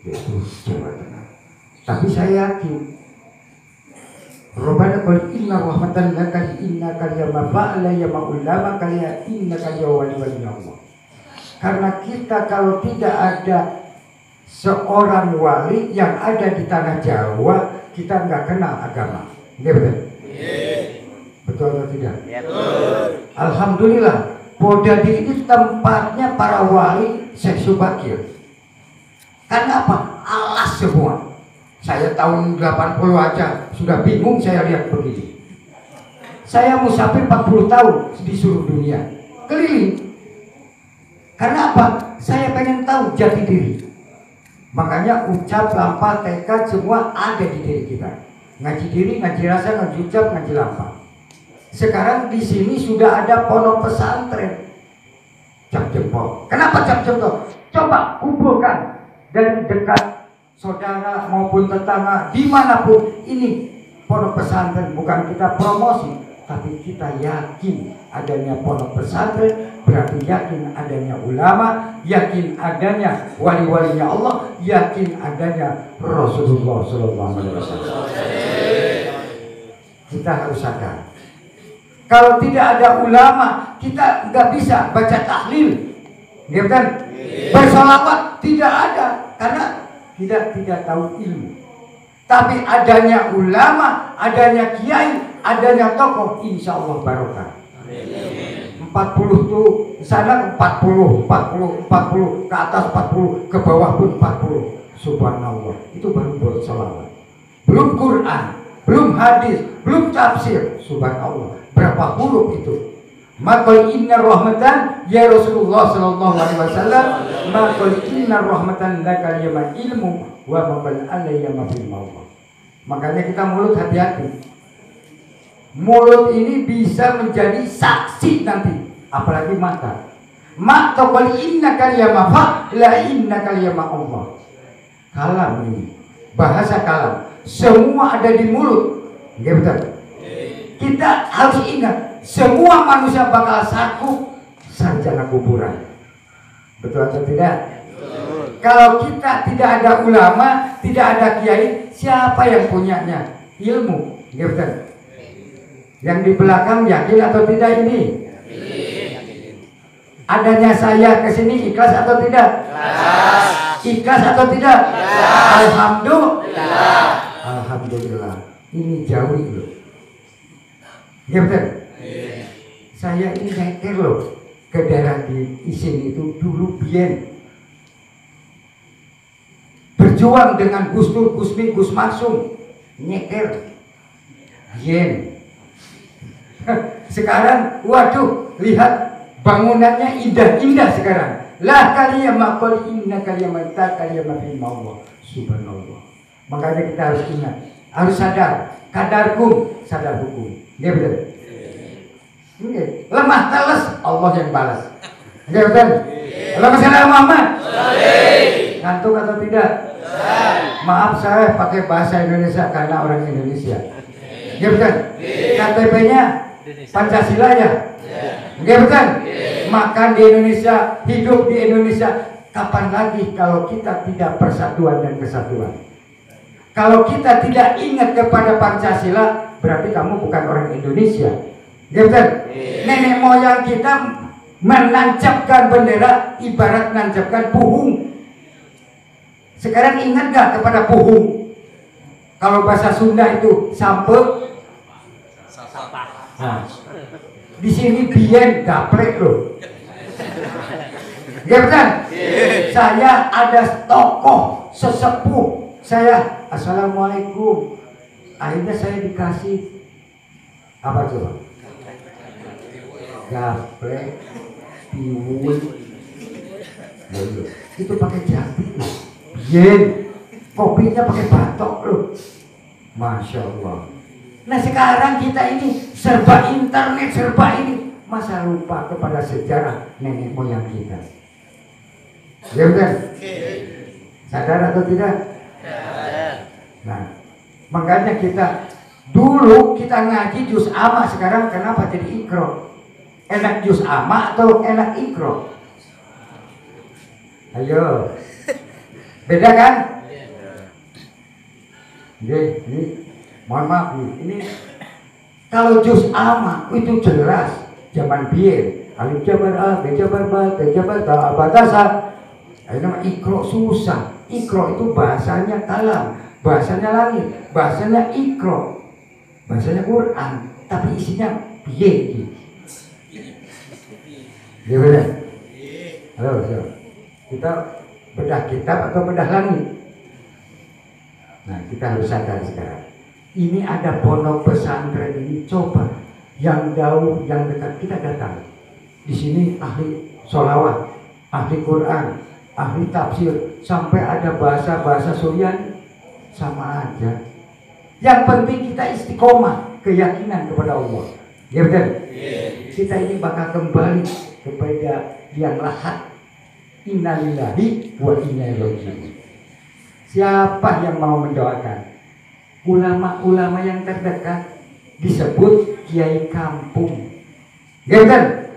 yaitu Jawa Tengah. Tapi saya yakin Rabbana qul inna rahmatan laka inna kalyama fa'ala yama ulama kaliya inna kalya wali Allah. Karena kita kalau tidak ada seorang wali yang ada di tanah Jawa, kita nggak kenal agama. Iya betul? Betul atau tidak? Alhamdulillah, Podadi itu tempatnya para wali Syekh Subakir. Karena apa? Alas semua. Saya tahun 80 aja sudah bingung saya lihat begini. Saya musafir 40 tahun di seluruh dunia, keliling. Karena apa? Saya pengen tahu jati diri. Makanya ucap, lampah, tekad semua ada di diri kita. Ngaji diri, ngaji rasa, ngaji ucap, ngaji lampah. Sekarang di sini sudah ada pondok pesantren. Cap jempol. Kenapa cap jempol? Coba kumpulkan dari dekat saudara maupun tetangga dimanapun ini pondok pesantren. Bukan kita promosi, tapi kita yakin adanya pondok pesantren, berarti yakin adanya ulama, yakin adanya wali-walinya Allah, yakin adanya Rasulullah SAW. Kita harus sadar. Kalau tidak ada ulama, kita nggak bisa baca tahlil, ya kan? Bersolawat tidak ada, karena tidak tahu ilmu. Tapi adanya ulama, adanya kiai, adanya tokoh, insya Allah barokah. 40 tuh sana 40 ke atas 40, ke bawah pun 40. Subhanallah, itu baru bersolawat. Belum Quran, belum hadis, belum tafsir. Subhanallah, berapa huruf itu? Maka inna rahmatan ya Rasulullah sallallahu alaihi wasallam, maka inna rahmatan laka yama ilmu wa maqal alayya ma fil mawqa. Makanya kita mulut hati-hati. Mulut ini bisa menjadi saksi nanti, apalagi mata. Mata qul inna kalyama fa la inna kalyama Allah. Kalam ini, bahasa kalam, semua ada di mulut. Nggih betul? Kita harus ingat, semua manusia bakal sakut sarjana kuburan. Betul atau tidak? Kalau kita tidak ada ulama, tidak ada kiai, siapa yang punyanya ilmu? Nggih betul? Yang di belakang yakin atau tidak ini? Adanya saya ke sini ikhlas atau tidak? Ikhlas atau tidak? Alhamdulillah. Alhamdulillah. Ini jauh itu. Ya betul. Saya ini nyeker loh ke daerah di Isin itu dulu biyen. Berjuang dengan Gus Dur, Gus Min, Gus Maksum, nyeker. Biyen. Sekarang, waduh, lihat bangunannya indah-indah sekarang. La kaliyama qul inna kaliyama ta kaliyama fi Allah. Subhanallah. Makanya kita harus ingat, harus sadar, kadarkum sadar hukum. Dia betul. Lemah teles Allah yang balas. Dia betul. Lemah sadar Muhammad. Ngantuk atau tidak? Maaf saya pakai bahasa Indonesia karena orang Indonesia. Dia betul. KTP-nya Pancasila ya. Dia betul. Makan di Indonesia, hidup di Indonesia. Kapan lagi kalau kita tidak persatuan dan kesatuan? Kalau kita tidak ingat kepada Pancasila, berarti kamu bukan orang Indonesia. Gitu? Nenek moyang kita menancapkan bendera ibarat menancapkan puhung. Sekarang ingat gak kepada puhung? Kalau bahasa Sunda itu sampe. Nah, di sini biyen gaplek loh. Gitu? Saya ada tokoh sesepuh. Saya assalamualaikum. Akhirnya saya dikasih apa coba? Gaplek, tiwul. Itu pakai jati loh. Yen, kopinya pakai batok loh. Masya Allah. Nah sekarang kita ini serba internet, serba ini. Masa lupa kepada sejarah nenek moyang kita? Ya kan? Sadar atau tidak? Nah, makanya kita dulu kita ngaji juz amma, sekarang kenapa jadi ikro? Enak juz amma atau enak ikro? Ayo, beda kan? Ini mohon maaf ini kalau juz amma itu jelas zaman biyen alif jabar a, b jabar ba, t jabar ta, batasa. Ini nama ikro susah. Ikro itu bahasanya kalam, bahasanya langit, bahasanya ikro, bahasanya Quran, tapi isinya piye? Ya benar. Halo, kita bedah kitab atau bedah langit? Nah, kita harus sadar sekarang. Ini ada pondok pesantren ini, coba yang jauh, yang dekat kita datang. Di sini ahli sholawat, ahli Quran, ahli tafsir, sampai ada bahasa-bahasa Suryani, sama aja. Yang penting kita istiqomah, keyakinan kepada Allah. Ya betul. Kita ini bakal kembali kepada yang lahat. Innalillahi wa inna ilaihi raji'un. Siapa yang mau mendoakan? Ulama-ulama yang terdekat disebut kiai kampung. Ya kan?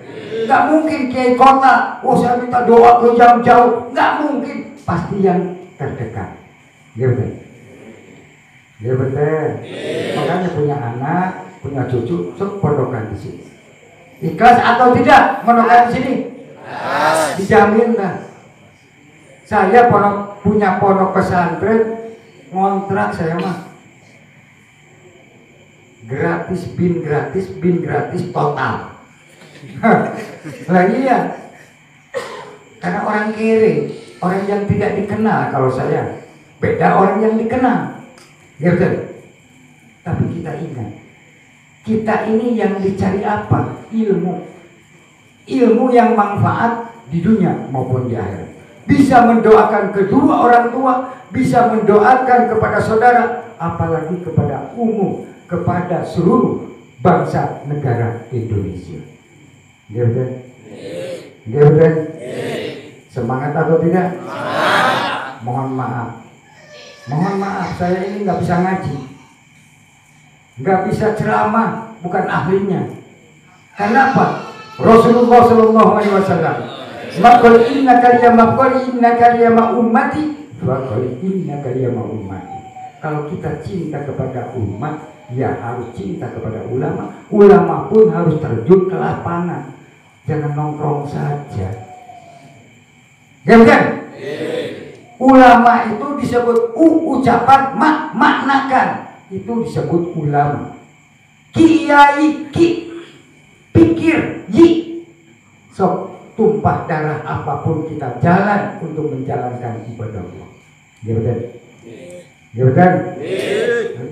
Nggak mungkin kiai kota. Oh, saya minta doa ke jauh-jauh. Nggak mungkin. Pasti yang terdekat. Ya betul. Ya betul. Makanya punya anak, punya cucu, pondokan di sini. Ikhlas atau tidak pondokan di sini? Dijamin lah. Saya punya pondok pesantren, ngontrak saya mah gratis, bin gratis total. Lah iya, karena orang kiri, orang yang tidak dikenal. Kalau saya beda orang yang dikenal, ya betul. Tapi kita ingat, kita ini yang dicari apa? Ilmu yang manfaat di dunia maupun di akhirat. Bisa mendoakan kedua orang tua, bisa mendoakan kepada saudara, apalagi kepada umum, kepada seluruh bangsa negara Indonesia. Ya betul? Ya betul? Semangat atau tidak? Mohon maaf, saya ini nggak bisa ngaji, nggak bisa ceramah, bukan ahlinya. Kenapa? Rasulullah Shallallahu Alaihi Wasallam Makul inna kariyama ummati, wakul inna kariyama ummati. Kalau kita cinta kepada umat, ya harus cinta kepada ulama. Ulama pun harus terjun ke lapangan, jangan nongkrong saja. Ya bukan? Ulama itu disebut ucapan maknakan, itu disebut ulama. Kiai pikir sok tumpah darah apapun kita jalan untuk menjalankan ibadah Allah. Ya betul? Ya betul?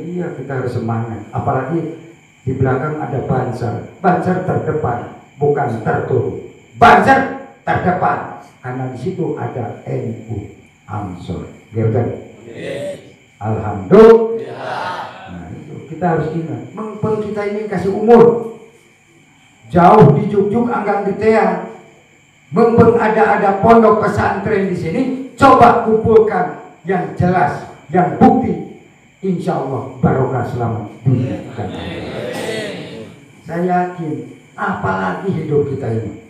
Iya, kita harus semangat. Apalagi di belakang ada Banser. Banser terdepan, bukan terturun. Banser terdepan, karena di situ ada NU Ansor. Ya betul? Alhamdulillah. Nah, itu kita harus ingat. Mengpeng kita ini kasih umur jauh di Jogjuk, anggang di Teang. Mumpung ada pondok pesantren di sini, coba kumpulkan yang jelas, yang bukti, insya Allah barokah selamat dunia dan akhirat. Saya yakin, apalagi hidup kita ini.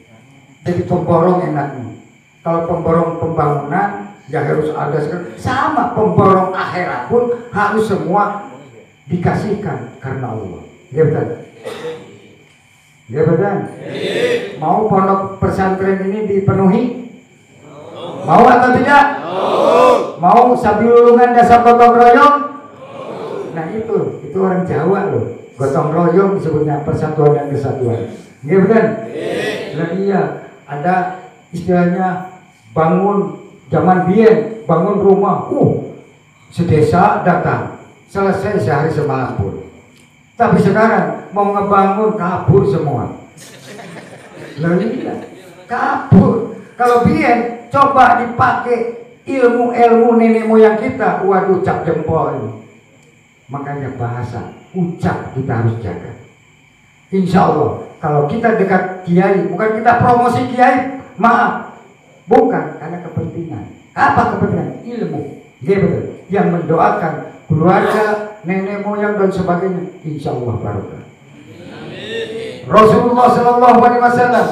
Jadi pemborong enaknya. Kalau pemborong pembangunan, ya harus ada sama pemborong akhirat pun harus semua dikasihkan karena Allah. Ya betul. Ya betul. Mau pondok pesantren ini dipenuhi? Mau atau tidak? Mau sabilulungan dasar gotong royong? Nah itu orang Jawa loh. Gotong royong disebutnya persatuan dan kesatuan. Ya betul. Nah iya, ada istilahnya bangun zaman biyen, bangun rumah. Sedesa datang, selesai sehari semalam pun. Tapi sekarang mau ngebangun kabur semua. Lalu kabur. Kalau biyen coba dipakai ilmu nenek moyang kita, waduh cap jempol ini. Makanya bahasa ucap kita harus jaga. Insya Allah kalau kita dekat kiai, bukan kita promosi kiai, maaf, bukan karena kepentingan. Apa kepentingan? Ilmu. Ya betul. Yang mendoakan keluarga, nenek moyang dan sebagainya, insya Allah barokah. Rasulullah Shallallahu Alaihi Wasallam,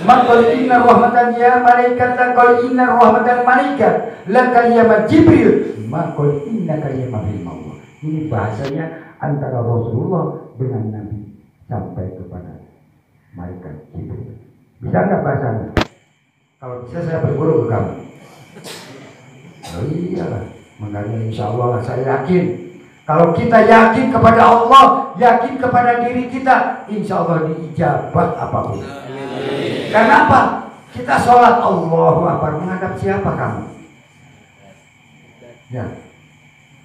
"Maqal inna rahmatan ya malaikat, qal inna rahmatan malaikat, la kaliyama Jibril, maqal inna kaliyama Allah." Ini bahasanya antara Rasulullah dengan Nabi sampai kepada malaikat Jibril. Bisa nggak bahasanya? Kalau bisa saya berguru ke kamu. Oh iyalah, makanya insya Allah saya yakin. Kalau kita yakin kepada Allah, yakin kepada diri kita, insya Allah diijabah apapun. Karena apa? Kita sholat Allahu Akbar, menghadap siapa kamu? Ya,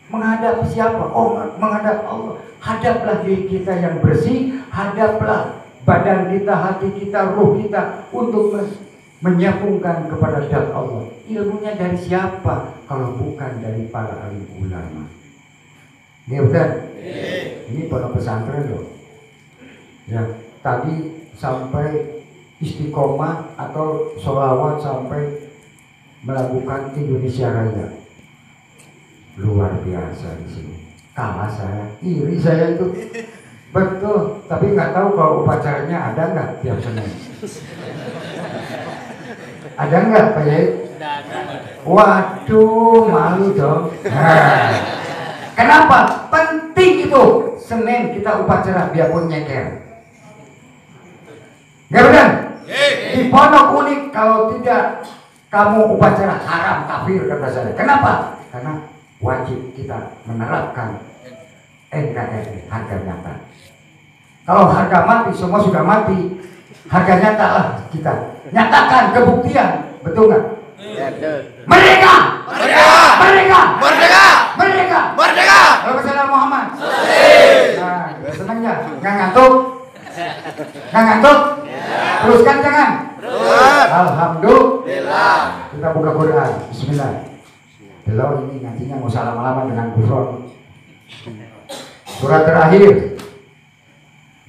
menghadap siapa? Oh, menghadap Allah. Hadaplah diri kita yang bersih, hadaplah badan kita, hati kita, ruh kita untuk menyambungkan kepada zat Allah. Ilmunya dari siapa kalau bukan dari para alim ulama? Ya betul. Ini pondok pesantren loh. Ya, tadi sampai istiqomah atau sholawat sampai melakukan Indonesia Raya. Luar biasa di sini. Kalah saya, iri saya itu. Betul, tapi nggak tahu kalau upacaranya ada nggak tiap Senin. Ada nggak Pak Yai? Waduh, malu dong. Nah, kenapa? Penting itu. Senin kita upacara biarpun nyeker. Nggak benar? Di Pondok Unik kalau tidak kamu upacara haram kafir kata saya. Kenapa? Karena wajib kita menerapkan NKRI, harga nyata. Kalau harga mati, semua sudah mati. Harga nyata lah kita nyatakan kebuktian, betul nggak? Merdeka! Merdeka! Merdeka! Merdeka! Merdeka! Merdeka! Kalau Muhammad. Nah, senang ya? Nggak ngantuk? Nggak ngantuk? Teruskan jangan. Alhamdulillah. Kita buka Quran. Bismillah. Belum ini nantinya nggak usah lama-lama dengan kufron. Surat terakhir.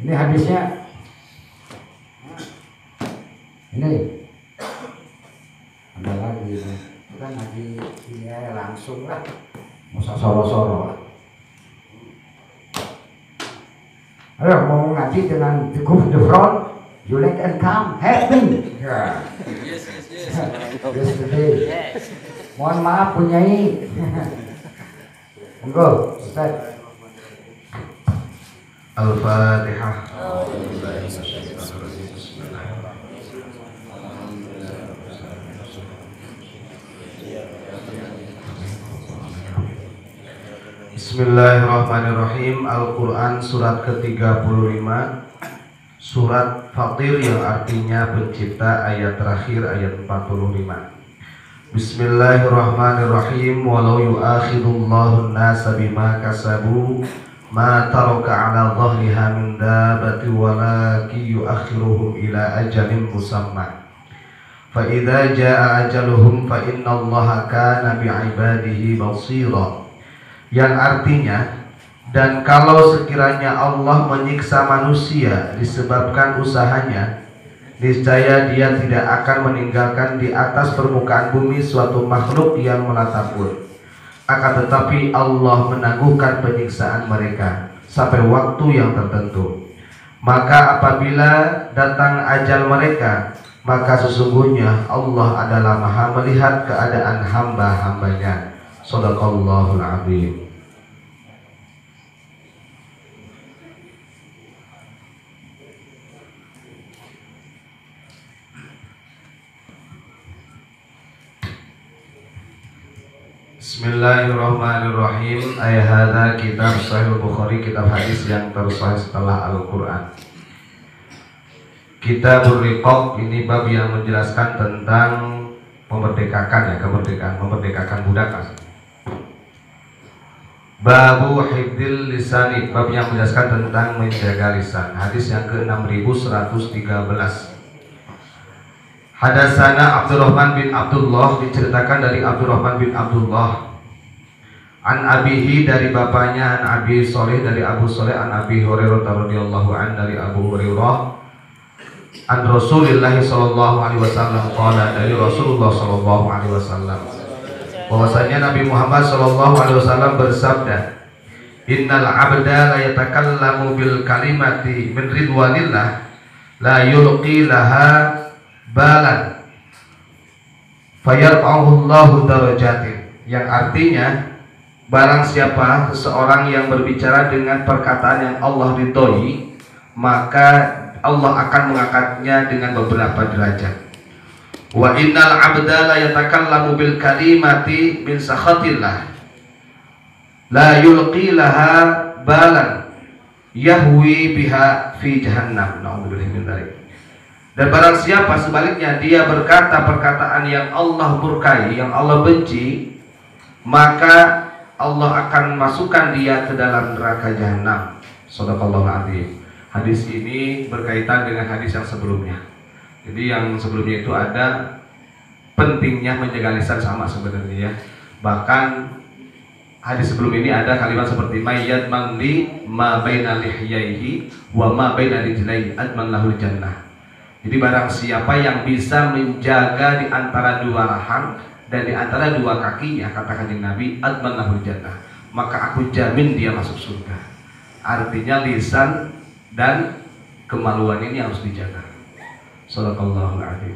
Ini hadisnya. Ini. Ada lagi. Kita ngaji ini ya langsung lah. Nggak usah soro-soro. Ayo mau ngaji dengan the front. You like and come, help me. Yeah. Yesterday. Mohon maaf punyai. Monggo, Ustaz. Al-Fatihah. Bismillahirrahmanirrahim. Al-Quran surat ke-35, surat Fatir yang artinya pencipta, ayat terakhir ayat 45. Bismillahirrahmanirrahim. Walau yu'akhidullahu an-nasa bima kasabu ma taraka 'ala dhahriha min dabbati walakin yu'akhiruhum ila ajalin musamma. Fa idza jaa ajaluhum fa innallaha kana bi'ibadihi basira. Yang artinya, dan kalau sekiranya Allah menyiksa manusia disebabkan usahanya, niscaya Dia tidak akan meninggalkan di atas permukaan bumi suatu makhluk yang melata pun. Akan tetapi Allah menangguhkan penyiksaan mereka sampai waktu yang tertentu. Maka apabila datang ajal mereka, maka sesungguhnya Allah adalah Maha melihat keadaan hamba-hambanya. Shadaqallahul Azim. Bismillahirrahmanirrahim. Ayat kitab Sahih Bukhari, kitab hadis yang tersahih setelah Al-Quran. Kitabur Riqaq, ini bab yang menjelaskan tentang memerdekakan budak. Babu hifdzil lisani, bab yang menjelaskan tentang menjaga lisan. Hadis yang ke-6113. Hadatsana Abdurrahman bin Abdullah, diceritakan dari Abdurrahman bin Abdullah, an abihi, dari bapaknya, an Abi Shalih, dari Abu Shalih, an Abi Hurairah radhiyallahu an, dari Abu Hurairah, an Rasulillah sallallahu alaihi wasallam qala, dari Rasulullah sallallahu alaihi wasallam bahwasanya Nabi Muhammad sallallahu alaihi wasallam bersabda, innal abda la yatakallamu bil kalimati min ridwanillah la yulqi laha balan fayarfa'uhu Allahu darajatin. Yang artinya, barang siapa seseorang yang berbicara dengan perkataan yang Allah ridhoi, maka Allah akan mengangkatnya dengan beberapa derajat. Wa innal abda la yatakallamu bil kalimati min sakhatillah la yulqi laha balan yahwi biha fi jahannam. Na'udzubillahi min dzalik. Dan barang siapa sebaliknya dia berkata perkataan yang Allah murkai, yang Allah benci, maka Allah akan masukkan dia ke dalam neraka jahanam. Shadaqallahu adzim. Hadis ini berkaitan dengan hadis yang sebelumnya. Jadi yang sebelumnya itu ada pentingnya menjaga lisan sama sebenarnya. Bahkan hadis sebelum ini ada kalimat seperti mayyad mangli ma baina lihyaihi wa ma baina rijlaihi adman lahul jannah. Jadi barang siapa yang bisa menjaga di antara dua rahang dan di antara dua kakinya, kata Kanjeng Nabi, adman lahul jannah, maka aku jamin dia masuk surga. Artinya lisan dan kemaluan ini harus dijaga. Shadaqallahul adzim.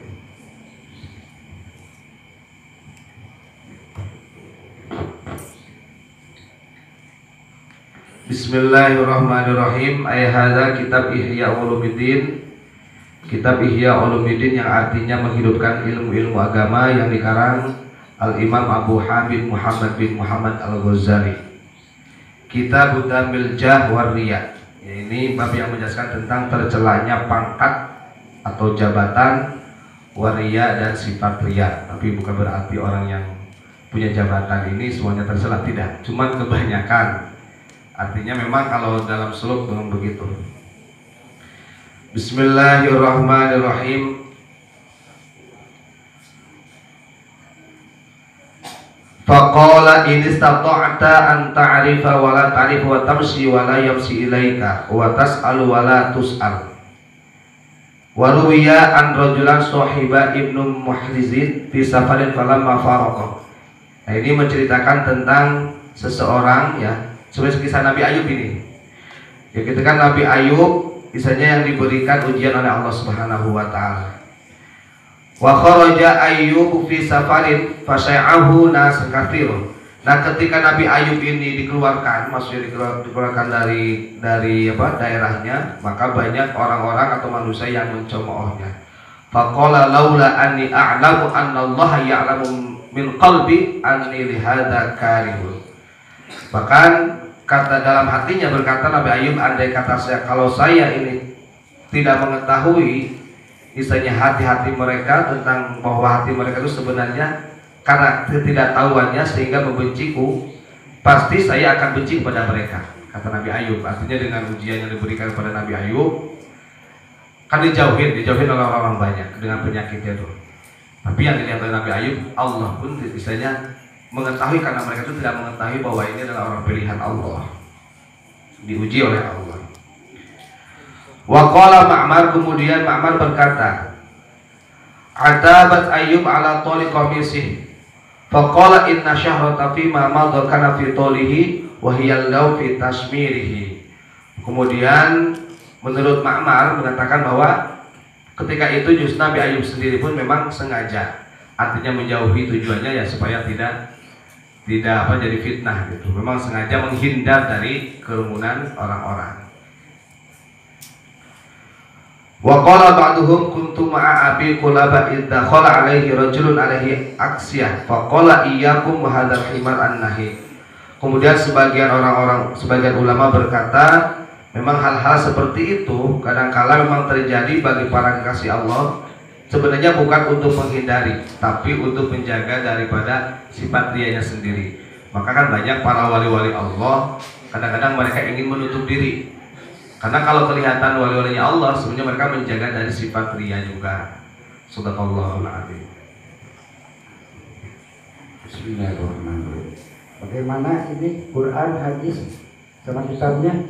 Bismillahirrahmanirrahim. Hadza kitab Ihya Ulumuddin. Kitab Ihya Ulumuddin yang artinya menghidupkan ilmu-ilmu agama yang dikarang Al-Imam Abu Hamid Muhammad bin Muhammad Al-Ghazali. Kitab Dzamil Jah war Riya. Ini bab yang menjelaskan tentang tercelanya pangkat atau jabatan, waria dan sifat riya. Tapi bukan berarti orang yang punya jabatan ini semuanya tercela, tidak. Cuman kebanyakan. Artinya memang kalau dalam suluk memang begitu. Bismillahirrahmanirrahim. Faqala in istata'ta an ta'rifa wa la ta'rifu wa tamshi wa la yamshi ilaika wa tas'alu wa la tus'al. Wa ruwiya an rajulan sahiba ibnu muhrizin fi safarin falamma faraqa. Nah, ini menceritakan tentang seseorang, ya, seperti kisah Nabi Ayub ini. Ya, ketika Nabi Ayub kisahnya yang diberikan ujian oleh Allah Subhanahu wa taala. Wa kharaja Ayyub fi safarin fasya'ahu nas katsirun. Nah, ketika Nabi Ayub ini dikeluarkan, maksudnya dikeluarkan dari daerahnya, maka banyak orang-orang atau manusia yang mencemoohnya. Faqala laula anni a'lamu anna Allah ya'lamu min qalbi anni li hadza karihun. Bahkan kata dalam hatinya berkata Nabi Ayub, andai kata kalau saya ini tidak mengetahui misalnya hati-hati mereka tentang bahwa hati mereka itu sebenarnya karena ketidaktahuannya sehingga membenciku, pasti saya akan benci kepada mereka, kata Nabi Ayub. Artinya dengan ujian yang diberikan kepada Nabi Ayub, kan dijauhin oleh orang-orang banyak dengan penyakitnya itu. Tapi yang dilihat oleh Nabi Ayub, Allah pun istilahnya mengetahui, karena mereka itu tidak mengetahui bahwa ini adalah orang pilihan Allah, diuji oleh Allah. Wa qala Ma'mar, kemudian Ma'mar berkata, Atabat Ayyub ala toli qamisih faqala inna syahrata fi ma madha kana fi tolihi wa hiya law fi tasmirihi. Kemudian menurut Ma'mar mengatakan bahwa ketika itu justru Nabi Ayub sendiri pun memang sengaja, artinya menjauhi tujuannya ya supaya tidak jadi fitnah gitu. Memang sengaja menghindar dari kerumunan orang-orang. Wa qala ba'duhum kuntu ma'a Abi Qulabah idza khala alaihi rajulun alaihi aksiyah fa qala iyyakum wa hadzal himar an-nahi. Kemudian sebagian ulama berkata, memang hal-hal seperti itu kadang-kala memang terjadi bagi para kekasih Allah, sebenarnya bukan untuk menghindari, tapi untuk menjaga daripada sifat riyanya sendiri. Maka kan banyak para wali-wali Allah kadang-kadang mereka ingin menutup diri. Karena kalau kelihatan wali-walinya Allah, sebenarnya mereka menjaga dari sifat riya juga. Shadaqallahul adzim. Bismillahirrahmanirrahim. Bagaimana ini Quran, hadis sama kitabnya?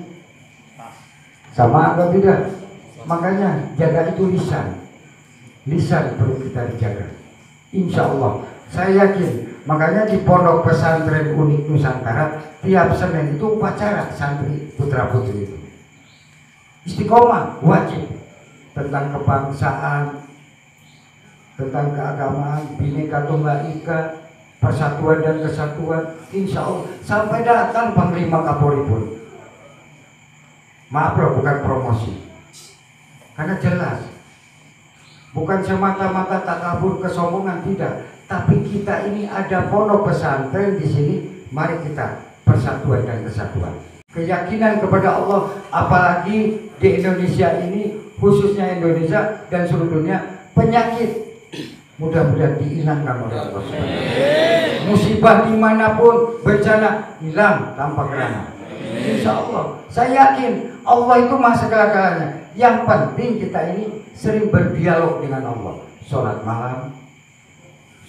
Sama atau tidak? Makanya jaga itu lisan. Lisan perlu kita dijaga. Insya Allah, saya yakin. Makanya di pondok pesantren Unik Nusantara tiap Senin itu upacara santri putra putri itu. Istiqomah wajib tentang kebangsaan, tentang keagamaan, Bhinneka Tunggal Ika, persatuan dan kesatuan, insya Allah sampai datang Panglima Kapolri pun. Maaf loh, bukan promosi, karena jelas bukan semata-mata takabur kesombongan, tidak, tapi kita ini ada pondok pesantren di sini. Mari kita persatuan dan kesatuan, keyakinan kepada Allah, apalagi di Indonesia ini, khususnya Indonesia dan seluruh dunia, penyakit mudah-mudahan dihilangkan oleh Allah. Musibah dimanapun, bencana hilang tanpa kerana. Insya Allah, saya yakin Allah itu maha segala-galanya. Yang penting kita ini sering berdialog dengan Allah. Sholat malam,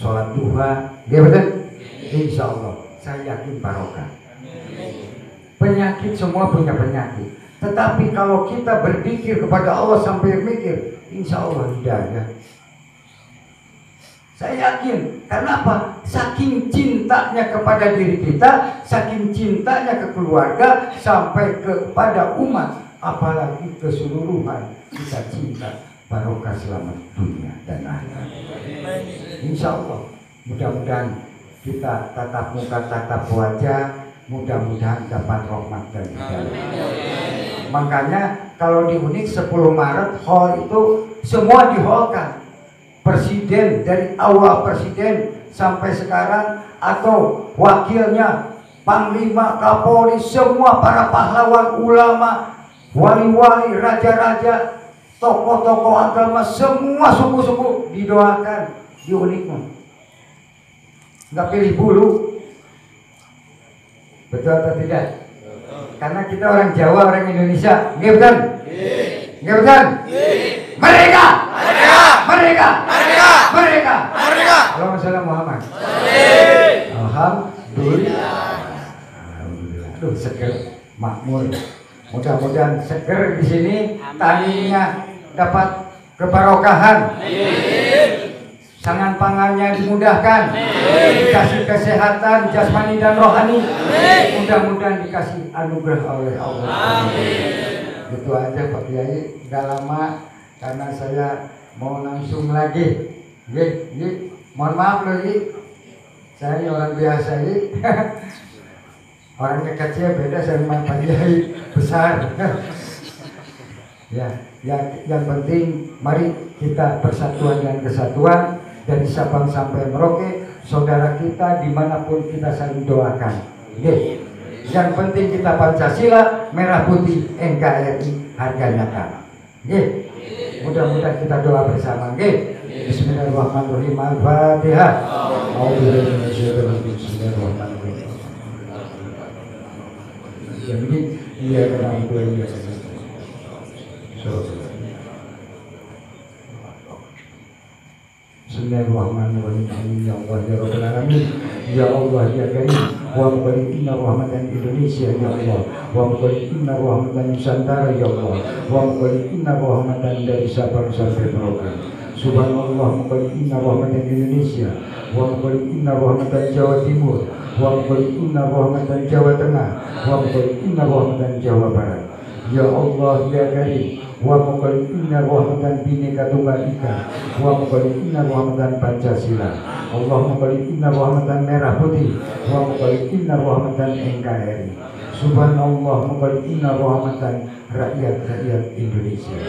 sholat duha, ya betul? Insya Allah, saya yakin barokah. Penyakit semua punya penyakit, tetapi kalau kita berpikir kepada Allah sampai mikir, insya Allah tidak ada. Saya yakin, karena apa? Saking cintanya kepada diri kita, saking cintanya ke keluarga, sampai kepada umat, apalagi keseluruhan kita cinta barokah selamat dunia dan akhirat. Insya Allah, mudah-mudahan kita tatap muka, tatap wajah, mudah-mudahan dapat rahmat dan hidayah. Makanya kalau di UNIK 10 Maret hall itu semua diholkan. Presiden dari awal presiden sampai sekarang, atau wakilnya, Panglima, Kapolri, semua para pahlawan, ulama, wali-wali, raja-raja, tokoh-tokoh agama, semua suku-suku didoakan di UNIK. Nggak pilih bulu, betul atau tidak? Karena kita orang Jawa, orang Indonesia, nggak betul? Nggak betul? Mereka! Mereka! Mereka! Allahumma sholli Muhammad. Alhamdulillah. Alhamdulillah. Aduh, seger, makmur. Mudah-mudahan seger di sini, taninya dapat kebarokahan. Sangan pangannya dimudahkan, dikasih kesehatan jasmani dan rohani. Mudah-mudahan dikasih anugerah oleh Allah. Itu aja Pak Kiai, udah lama karena saya mau langsung lagi. Mohon maaf loh, saya ini orang biasa, orangnya kecil beda sama Pak Kiai besar. Yang penting mari kita persatuan dan kesatuan dari Sabang sampai Merauke, saudara kita dimanapun kita saling doakan. Yang penting kita Pancasila, merah putih, NKRI, harga nyata. Mudah-mudahan kita doa bersama. Bismillahirrahmanirrahim. Al-Fatihah. Bismillahirrahmanirrahim. Jadi iya kenapa ini? Bismillahirrahmanirrahim. Ya Allah ya Rabbal Alamin, ya Allah ya Karim, wa mubarakina rahmatan Indonesia ya Allah, wa mubarakina rahmatan Nusantara ya Allah, wa mubarakina rahmatan dari Sabang sampai Merauke. Subhanallah, mubarakina rahmatan Indonesia, wa mubarakina rahmatan Jawa Timur, wa mubarakina rahmatan Jawa Tengah, wa mubarakina rahmatan Jawa Barat. Ya Allah ya Karim, wa mubarakina rahmatan Bhinneka Tunggal Ika, wa mubarakina rahmatan Pancasila, Allahumma barakina rahmatan merah putih, wa mubarakina rahmatan NKRI. Subhanallah, mubarakina rahmatan rakyat-rakyat Indonesia.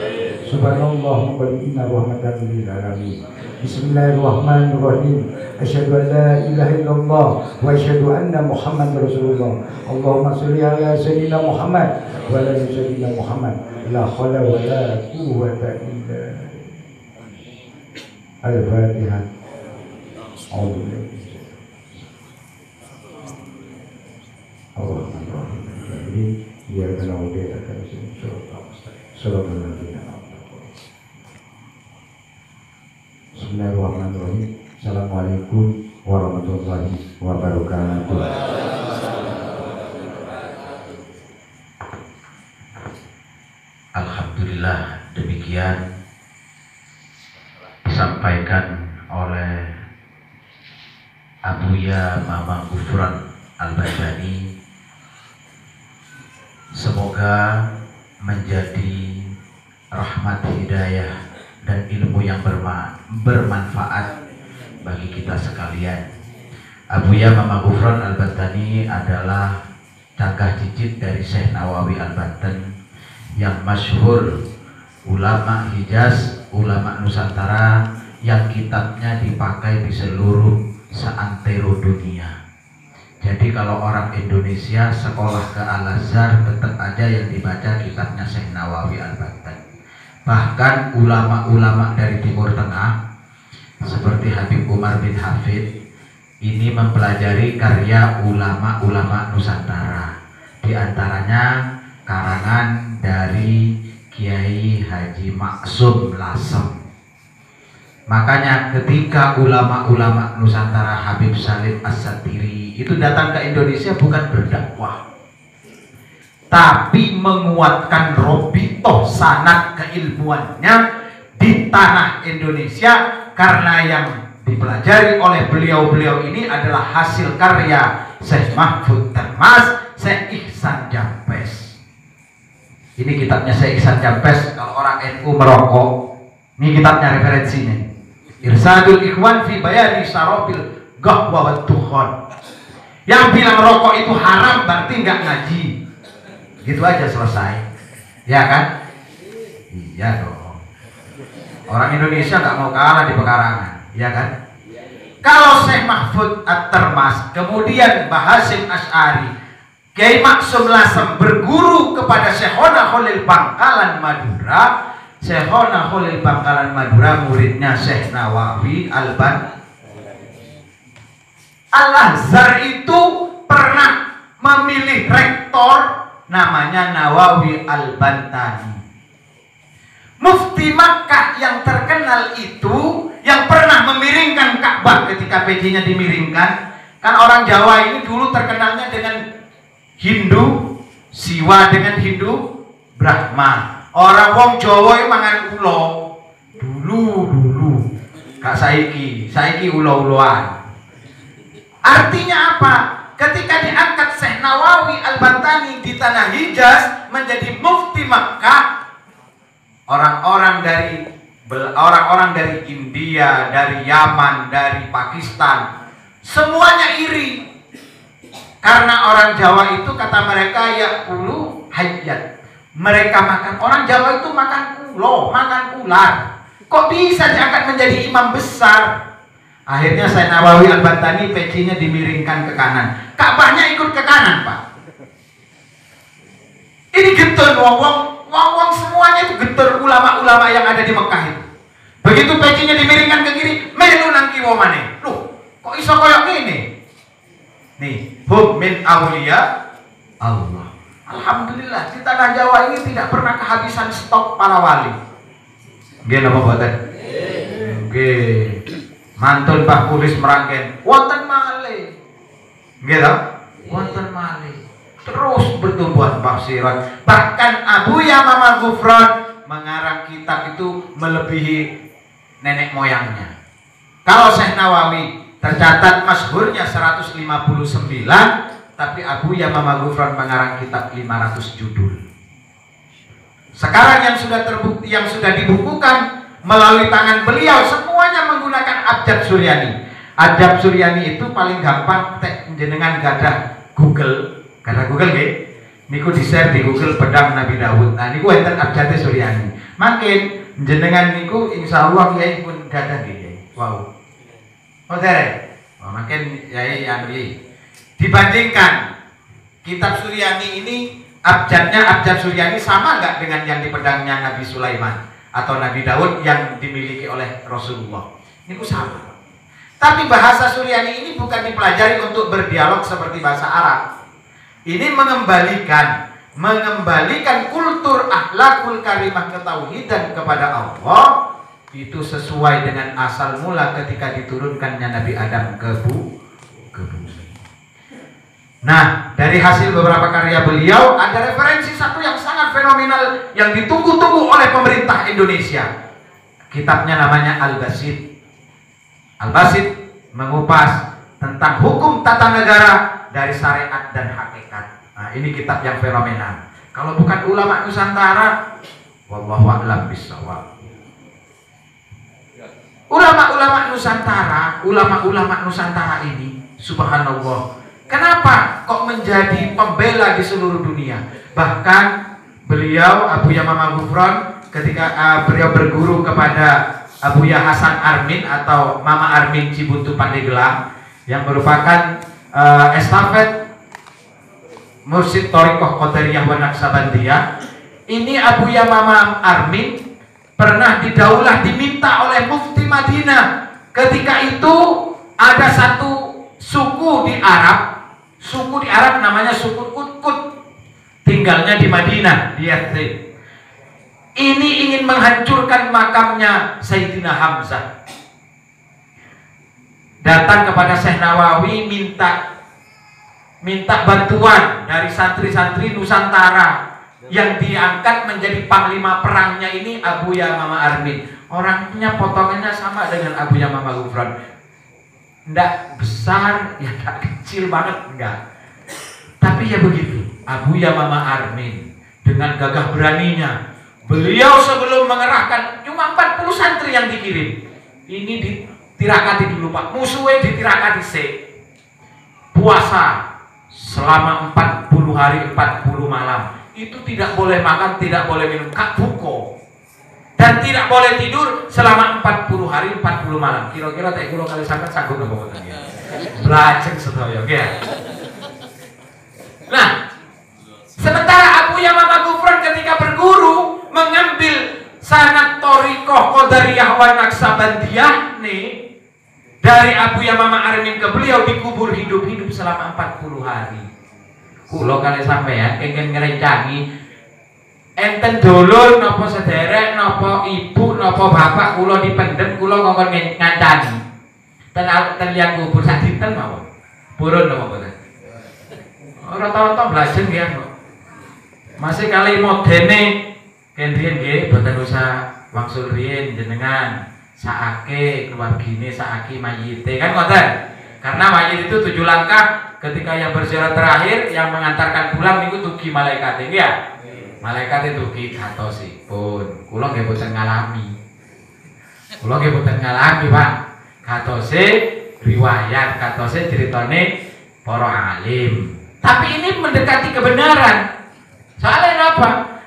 Subhanallah, mubarakina rahmatan lil alamin. Bismillahirrahmanirrahim. Asyhadu an la ilaha illallah wa asyhadu anna Muhammadar Rasulullah. Allahumma sholli ala sayyidina Muhammad wa ala sayyidina Muhammad. La haula wa la quwwata illa billah. Al-Fatihah. Bismillahirrahmanirrahim. Assalamualaikum warahmatullahi wabarakatuh. Alhamdulillah, demikian disampaikan oleh Abuya Mama Gufran Al-Bajani. Semoga menjadi rahmat hidayah dan ilmu yang bermanfaat bagi kita sekalian. Abuya Mama Ghufran Al-Bantani adalah cagah cicit dari Syekh Nawawi Al-Bantan yang masyhur, ulama Hijaz, ulama Nusantara, yang kitabnya dipakai di seluruh seantero dunia. Jadi kalau orang Indonesia sekolah ke Al-Azhar tetap aja yang dibaca kitabnya Syekh Nawawi Al-Bantan. Bahkan ulama-ulama dari Timur Tengah seperti Habib Umar bin Hafid ini mempelajari karya ulama-ulama Nusantara, di antaranya karangan dari Kiai Haji Maksum Lasem. Makanya ketika ulama-ulama Nusantara Habib Salim As-Satiri itu datang ke Indonesia bukan berdakwah, tapi menguatkan robitoh sanad keilmuannya di tanah Indonesia, karena yang dipelajari oleh beliau-beliau ini adalah hasil karya Syekh Mahfud Termas, Syekh Ihsan Jampes. Ini kitabnya Syekh Ihsan Jampes. Kalau orang NU merokok, ini kitabnya referensinya. Irsadul Ikhwan fi Bayani Sarobil Gahwa wa Tukhon. Yang bilang rokok itu haram berarti nggak ngaji. Gitu aja selesai. Ya kan? Iya dong. Orang Indonesia nggak mau kalah di pekarangan. Ya kan? Kalau Syekh Mahfud At-Termas, kemudian Mbah Hasyim Asy'ari, Kiai Maksum Lasem berguru kepada Syekhona Khalil Bangkalan Madura. Syekhona Khalil Bangkalan Madura muridnya Syekh Nawawi Al-Bantan. Al-Azhar itu pernah memilih rektor namanya Nawawi Al-Bantani. Mufti Makkah yang terkenal itu, yang pernah memiringkan Ka'bah ketika pecinya dimiringkan. Kan orang Jawa ini dulu terkenalnya dengan Hindu Siwa, dengan Hindu Brahma. Orang wong Jawa itu mangan ulo dulu kak saiki ulo-uloan. Artinya apa? Ketika diangkat Syekh Nawawi Al-Bantani di tanah Hijaz menjadi mufti Makkah, orang-orang dari India, dari Yaman, dari Pakistan, semuanya iri. Karena orang Jawa itu kata mereka ya'kulu hayyat. Mereka makan, orang Jawa itu makan ulo, makan ular. Kok bisa diangkat menjadi imam besar? Akhirnya Syekh Nawawi Al-Bantani pecinya dimiringkan ke kanan. Ka'bahnya ikut ke kanan, Pak. Ini getun wong semuanya itu geter, ulama-ulama yang ada di Mekah itu. Begitu pecinya dimiringkan ke kiri, melu nang kiwa maneh. Loh, kok iso koyo ngene? Nih, hum min auliya Allah. Alhamdulillah di tanah Jawa ini tidak pernah kehabisan stok para wali. Nggih napa mboten? Nggih. Mantun Mbah Pulis merangken, wonten malih. Nggih ta? Wonten malih. Terus bertumbuh tafsiran. Bahkan Abuya Mama Ghufran mengarang kitab itu melebihi nenek moyangnya. Kalau Syekh Nawawi tercatat masyhurnya 159, tapi Abuya Mama Ghufran mengarang kitab 500 judul. Sekarang yang sudah terbukti, yang sudah dibukukan melalui tangan beliau, semuanya menggunakan abjad Suryani. Abjad Suryani itu paling gampang jenengan gadah Google nggih. Niku di-share di Google pedang Nabi Daud. Nah niku enten abjad Suryani. Makin jenengan niku insyaallah kiai pun gadah nggih. Wow. Oh derek. Oh, makin yai Andri. Dibandingkan kitab Suryani ini, abjadnya abjad Suryani sama nggak dengan yang di pedangnya Nabi Sulaiman atau Nabi Daud yang dimiliki oleh Rasulullah? Ini sama. Tapi bahasa Suryani ini bukan dipelajari untuk berdialog seperti bahasa Arab. Ini mengembalikan kultur akhlakul karimah ketauhidan kepada Allah. Itu sesuai dengan asal mula ketika diturunkannya Nabi Adam ke bumi. Nah, dari hasil beberapa karya beliau ada referensi satu yang sangat fenomenal yang ditunggu-tunggu oleh pemerintah Indonesia. Kitabnya namanya Al-Basit. Al-Basit mengupas tentang hukum tata negara dari syariat dan hakikat. Nah, ini kitab yang fenomenal. Kalau bukan ulama Nusantara, wallahu a'lam bishawab. Ulama-ulama Nusantara ini Subhanallah. Kenapa kok menjadi pembela di seluruh dunia? Bahkan beliau Abuya Mama Ghufran ketika beliau berguru kepada Abuya Hasan Armin atau Mama Armin Cibuntu Pandeglang yang merupakan estafet Mursyid Thariqah Qadariyah wa Naqsabandiyah. Ini Abuya Mama Armin pernah didaulah diminta oleh Mufti Madinah. Ketika itu ada satu suku di Arab namanya suku Kutkut, tinggalnya di Madinah, di Yathrib. Ini ingin menghancurkan makamnya Sayyidina Hamzah. Datang kepada Syekh Nawawi minta bantuan dari santri-santri Nusantara yang diangkat menjadi panglima perangnya ini Abuya Mama Armin. Orangnya potongannya sama dengan Abuya Mama Ghufran. Nggak besar, ya nggak kecil banget, enggak. Tapi ya begitu, Abuya Mama Armin dengan gagah beraninya, beliau sebelum mengerahkan cuma 40 santri yang dikirim. Ini ditirakati dulu Pak, musuhnya ditirakati puasa selama 40 hari 40 malam. Itu tidak boleh makan, tidak boleh minum, kak buko. Dan tidak boleh tidur selama 40 hari 40 malam. Kira-kira tak kira kali sampai sanggup nggak bawa tadi? Belajar sedaya, ya. Nah, sementara Abuya Mama Ghufran ketika berguru mengambil sanad Thariqah Qadariyah wa Naqsabandiyah nih dari Abuya Mama Armin ke beliau dikubur hidup-hidup selama 40 hari. Kulo kali sampean ingin ngerencangi enten dulur napa sederek napa ibu napa bapak kula dipendhem kula ngongkon ngancani ten liang kubur sak dinten mawon purun napa boten rata-rata blajeng ya kok masih kali modene kendriyen nggih boten usah wangsul riyin jenengan saake keluargine saaki mayite kan ngoten karena mayit itu 7 langkah ketika yang berziarah terakhir yang mengantarkan pulang niku tugi malaikat ya. Malaikat itu katosipun, kula nggih boten ngalami. Kula nggih boten ngalami, Pak. Katose riwayat, katose ceritane para alim. Tapi ini mendekati kebenaran. Soalnya apa?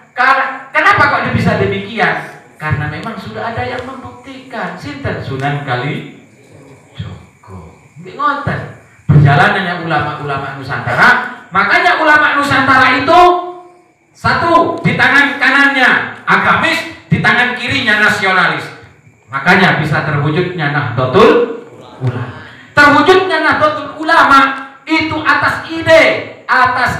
Kenapa kok bisa demikian? Karena memang sudah ada yang membuktikan. Sinten Sunan Kalijogo. Nggih ngoten. Perjalanannya ulama-ulama Nusantara, makanya ulama Nusantara itu satu, di tangan kanannya agamis, di tangan kirinya nasionalis. Makanya bisa terwujudnya Nahdlatul Ulama. Terwujudnya Nahdlatul Ulama itu atas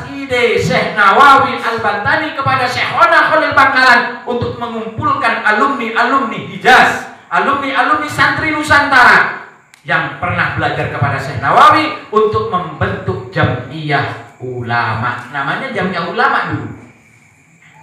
ide Syekh Nawawi Al-Bantani kepada Syekhona Khalil Bangkalan untuk mengumpulkan alumni-alumni Hijaz, alumni-alumni santri Nusantara yang pernah belajar kepada Syekh Nawawi untuk membentuk Jam'iyah Ulama. Namanya Jam'iyah Ulama dulu.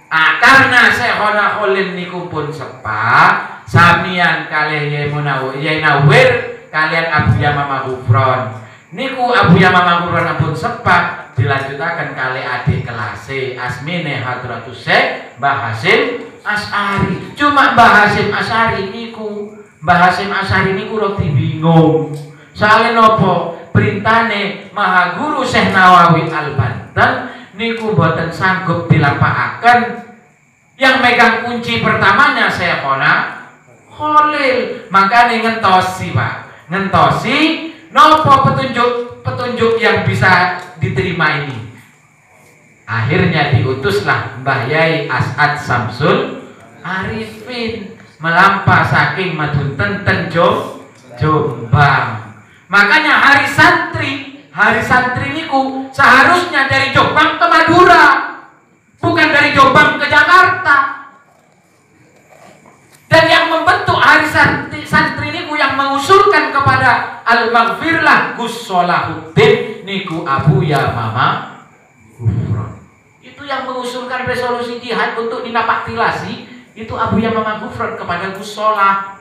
Karena Syekhona Khalil niku pun sepa samian kalih Yai Nawir kalian Abuya Mama Ghufran. Niku Abuya Mama Ghufran pun sepa dilanjutaken kali adik kelase asmine Hadratus Syekh Mbah Hasyim Asy'ari. Cuma Mbah Hasyim Asy'ari niku roti bingung. Soale napa? Perintane Maha Guru Syekh Nawawi Al-Banten niku boten sanggup dilapakaken. Yang megang kunci pertamanya Syekhona Khalil. Makanya ngentosi, Pak. Ngentosi nopo petunjuk yang bisa diterima ini. Akhirnya diutuslah Mbah Yai As'ad Samsul Arifin melampah saking Madunten Jombang. Makanya hari santri niku seharusnya dari Jombang ke Madura, bukan dari Jombang ke Jakarta. Dan yang membentuk hari santri niku yang mengusulkan kepada Al-Maghfirlah Gus Solahuddin niku Abuya Mama Ghufran. Itu yang mengusulkan resolusi jihad untuk dinapaktilasi itu Abuya Mama Ghufran kepada Gus Solah.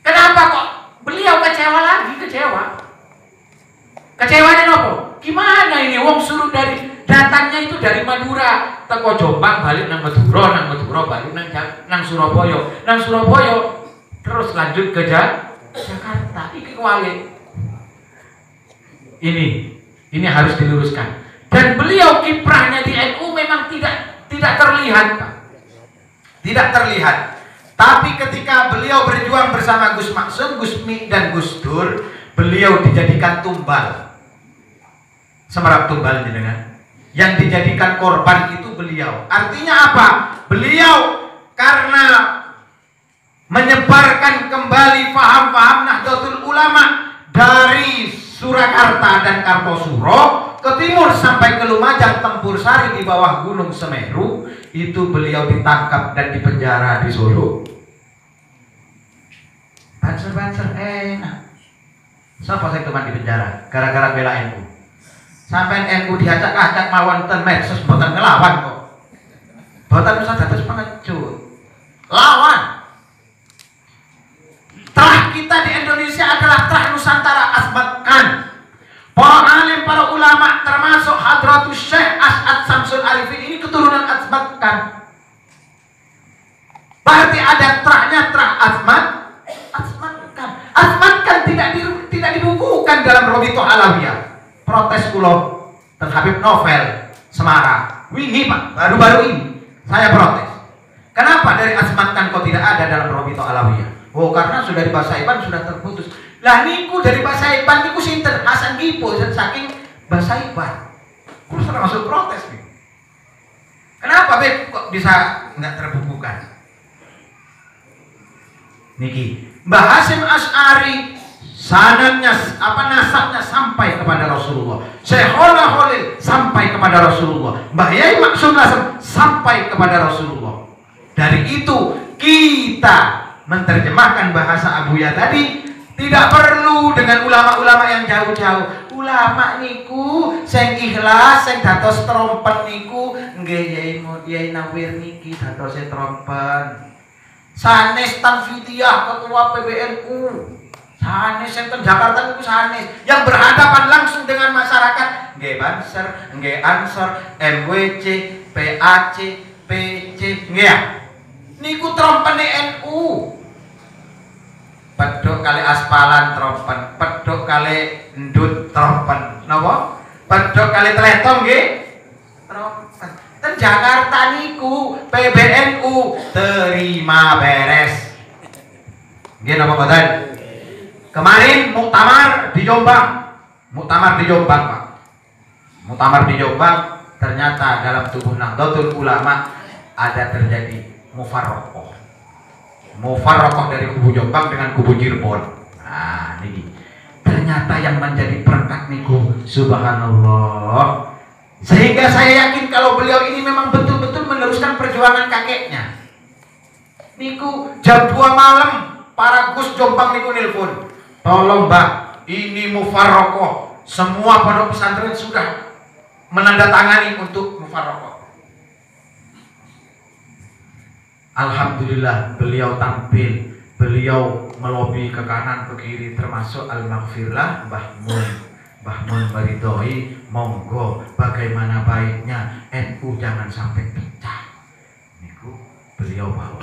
Kenapa kok beliau kecewa lagi? Kecewanya nopo? Gimana ini wong suruh datangnya itu dari Madura teko Jombang balik nang Madura balik nang Surabaya terus lanjut ke Jakarta. Iki kuali Ini harus diluruskan. Dan beliau kiprahnya di NU memang tidak terlihat, Pak. Tidak terlihat. Tapi ketika beliau berjuang bersama Gus Maksum, Gus Mi dan Gus Dur, beliau dijadikan tumbal. Semerap tumbal jenengan. Yang dijadikan korban itu beliau. Artinya apa? Beliau karena menyebarkan kembali paham-paham Nahdlatul Ulama dari Surakarta dan Kartosuro ke timur sampai ke Lumajang, Tempur Sari di bawah Gunung Semeru, itu beliau ditangkap dan dipenjara di Solo. Banser enak. Siapa saya teman di penjara gara-gara bela NU. Sampai NU diacak-acak mawon ten medsos boten ngelawan kok. Boten usah dados pengecut. Lawan. Terah kita di Indonesia adalah terah Nusantara Asmat Khan. Para alim, para ulama termasuk Hadratus Syekh As'ad Samsul Arifin ini keturunan Asmat Khan. Berarti ada terahnya terah Asmat Khan. Asmat Khan tidak dibukukan dalam Robito Alawiyah. Protes kulo dan Habib Novel Semarang. Wingi Pak, baru-baru ini saya protes. Kenapa dari Asmat Khan kok tidak ada dalam Robito Alawiyah? Oh, karena sudah di Basaiban sudah terputus. Lah niku dari Basaiban niku sinten? Hasan Gipo saking Basaiban. Kulo sudah masuk protes nih. Kenapa Beb kok bisa nggak terbukukan? Niki Mbah Hasyim Asy'ari sanadnya nasabnya sampai kepada Rasulullah. Syekhona Khalil sampai kepada Rasulullah. Mbah Yai Maksum Lasem sampai kepada Rasulullah. Dari itu kita menerjemahkan bahasa Abuya tadi tidak perlu dengan ulama-ulama yang jauh-jauh. Ulama niku sing ikhlas, sing dados trompet niku nggih Yai Nawir niki dados trompet. Sanes Tanfidiyah ketua PBNU. Sanes enten Jakarta niku sanes yang berhadapan langsung dengan masyarakat. Nggih Banser, nggih Ansor, MWC, PAC, PC, nggih ya. Niku trompene NU. Pedhok kali aspalan trompen, pedhok kali ndut trompen. Napa? Pedhok kali teletong nggih. Trompen. Ten Jakarta niku PBNU terima beres. Nggih napa mboten? Kemarin muktamar di Jombang. Muktamar di Jombang, Pak. Muktamar di Jombang ternyata dalam tubuh Nahdlatul Ulama ada terjadi mufarraqah. Mufarraqah dari kubu Jombang dengan kubu Cirebon. Nah, ini ternyata yang menjadi perekat niku subhanallah. Sehingga saya yakin kalau beliau ini memang betul-betul meneruskan perjuangan kakeknya. Niku jam 2 malam para Gus Jombang niku nelpon. Tolong Mbak, ini mufarraqah. Semua pondok pesantren sudah menandatangani untuk mufarraqah. Alhamdulillah beliau tampil, beliau melobi ke kanan ke kiri termasuk Al-Maghfirlah Mbah Mun meridhoi, monggo bagaimana baiknya NU jangan sampai pecah. Niku beliau bawa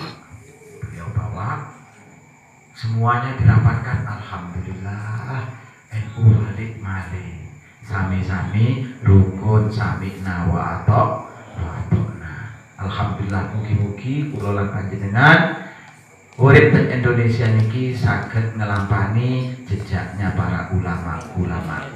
semuanya dirapatkan. Alhamdulillah NU balik malih sami-sami rukun sami nawa atau alhamdulillah mugi-mugi kula lan panjenengan urip teng Indonesia niki saged ngelampani jejaknya para ulama-ulama.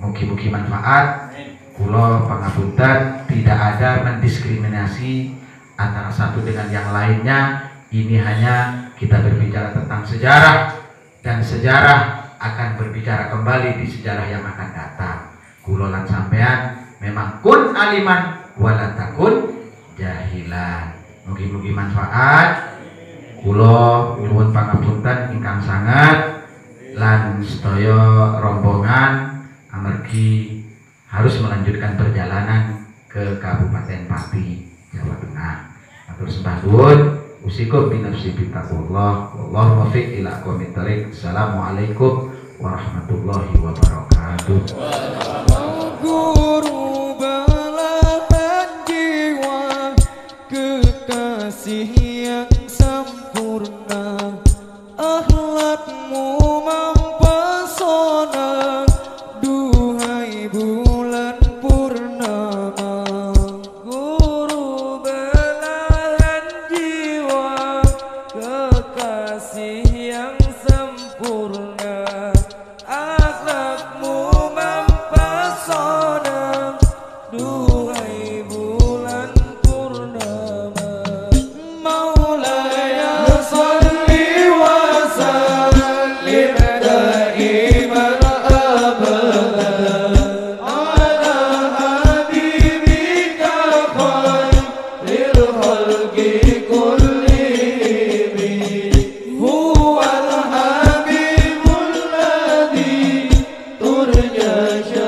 Mugi-mugi manfaat. Kula pangapunten tidak ada mendiskriminasi antara satu dengan yang lainnya. Ini hanya kita berbicara tentang sejarah dan sejarah akan berbicara kembali di sejarah yang akan datang. Kula lan sampean memang kun aliman wala takun jahilan. Mugi-mugi manfaat. Kula nyuwun pangapunten ingkang sangat lan sedaya rombongan amargi harus melanjutkan perjalanan ke Kabupaten Pati, Jawa Tengah. Matur sembah nuwun. Usikum binafsi bittaqullah. Wallahu muwaffiq ila aqwamit thoriq. Assalamualaikum warahmatullahi wabarakatuh. Guru belahan jiwa, kekasih yang sempurna, akhlakmu mempesona. تشاء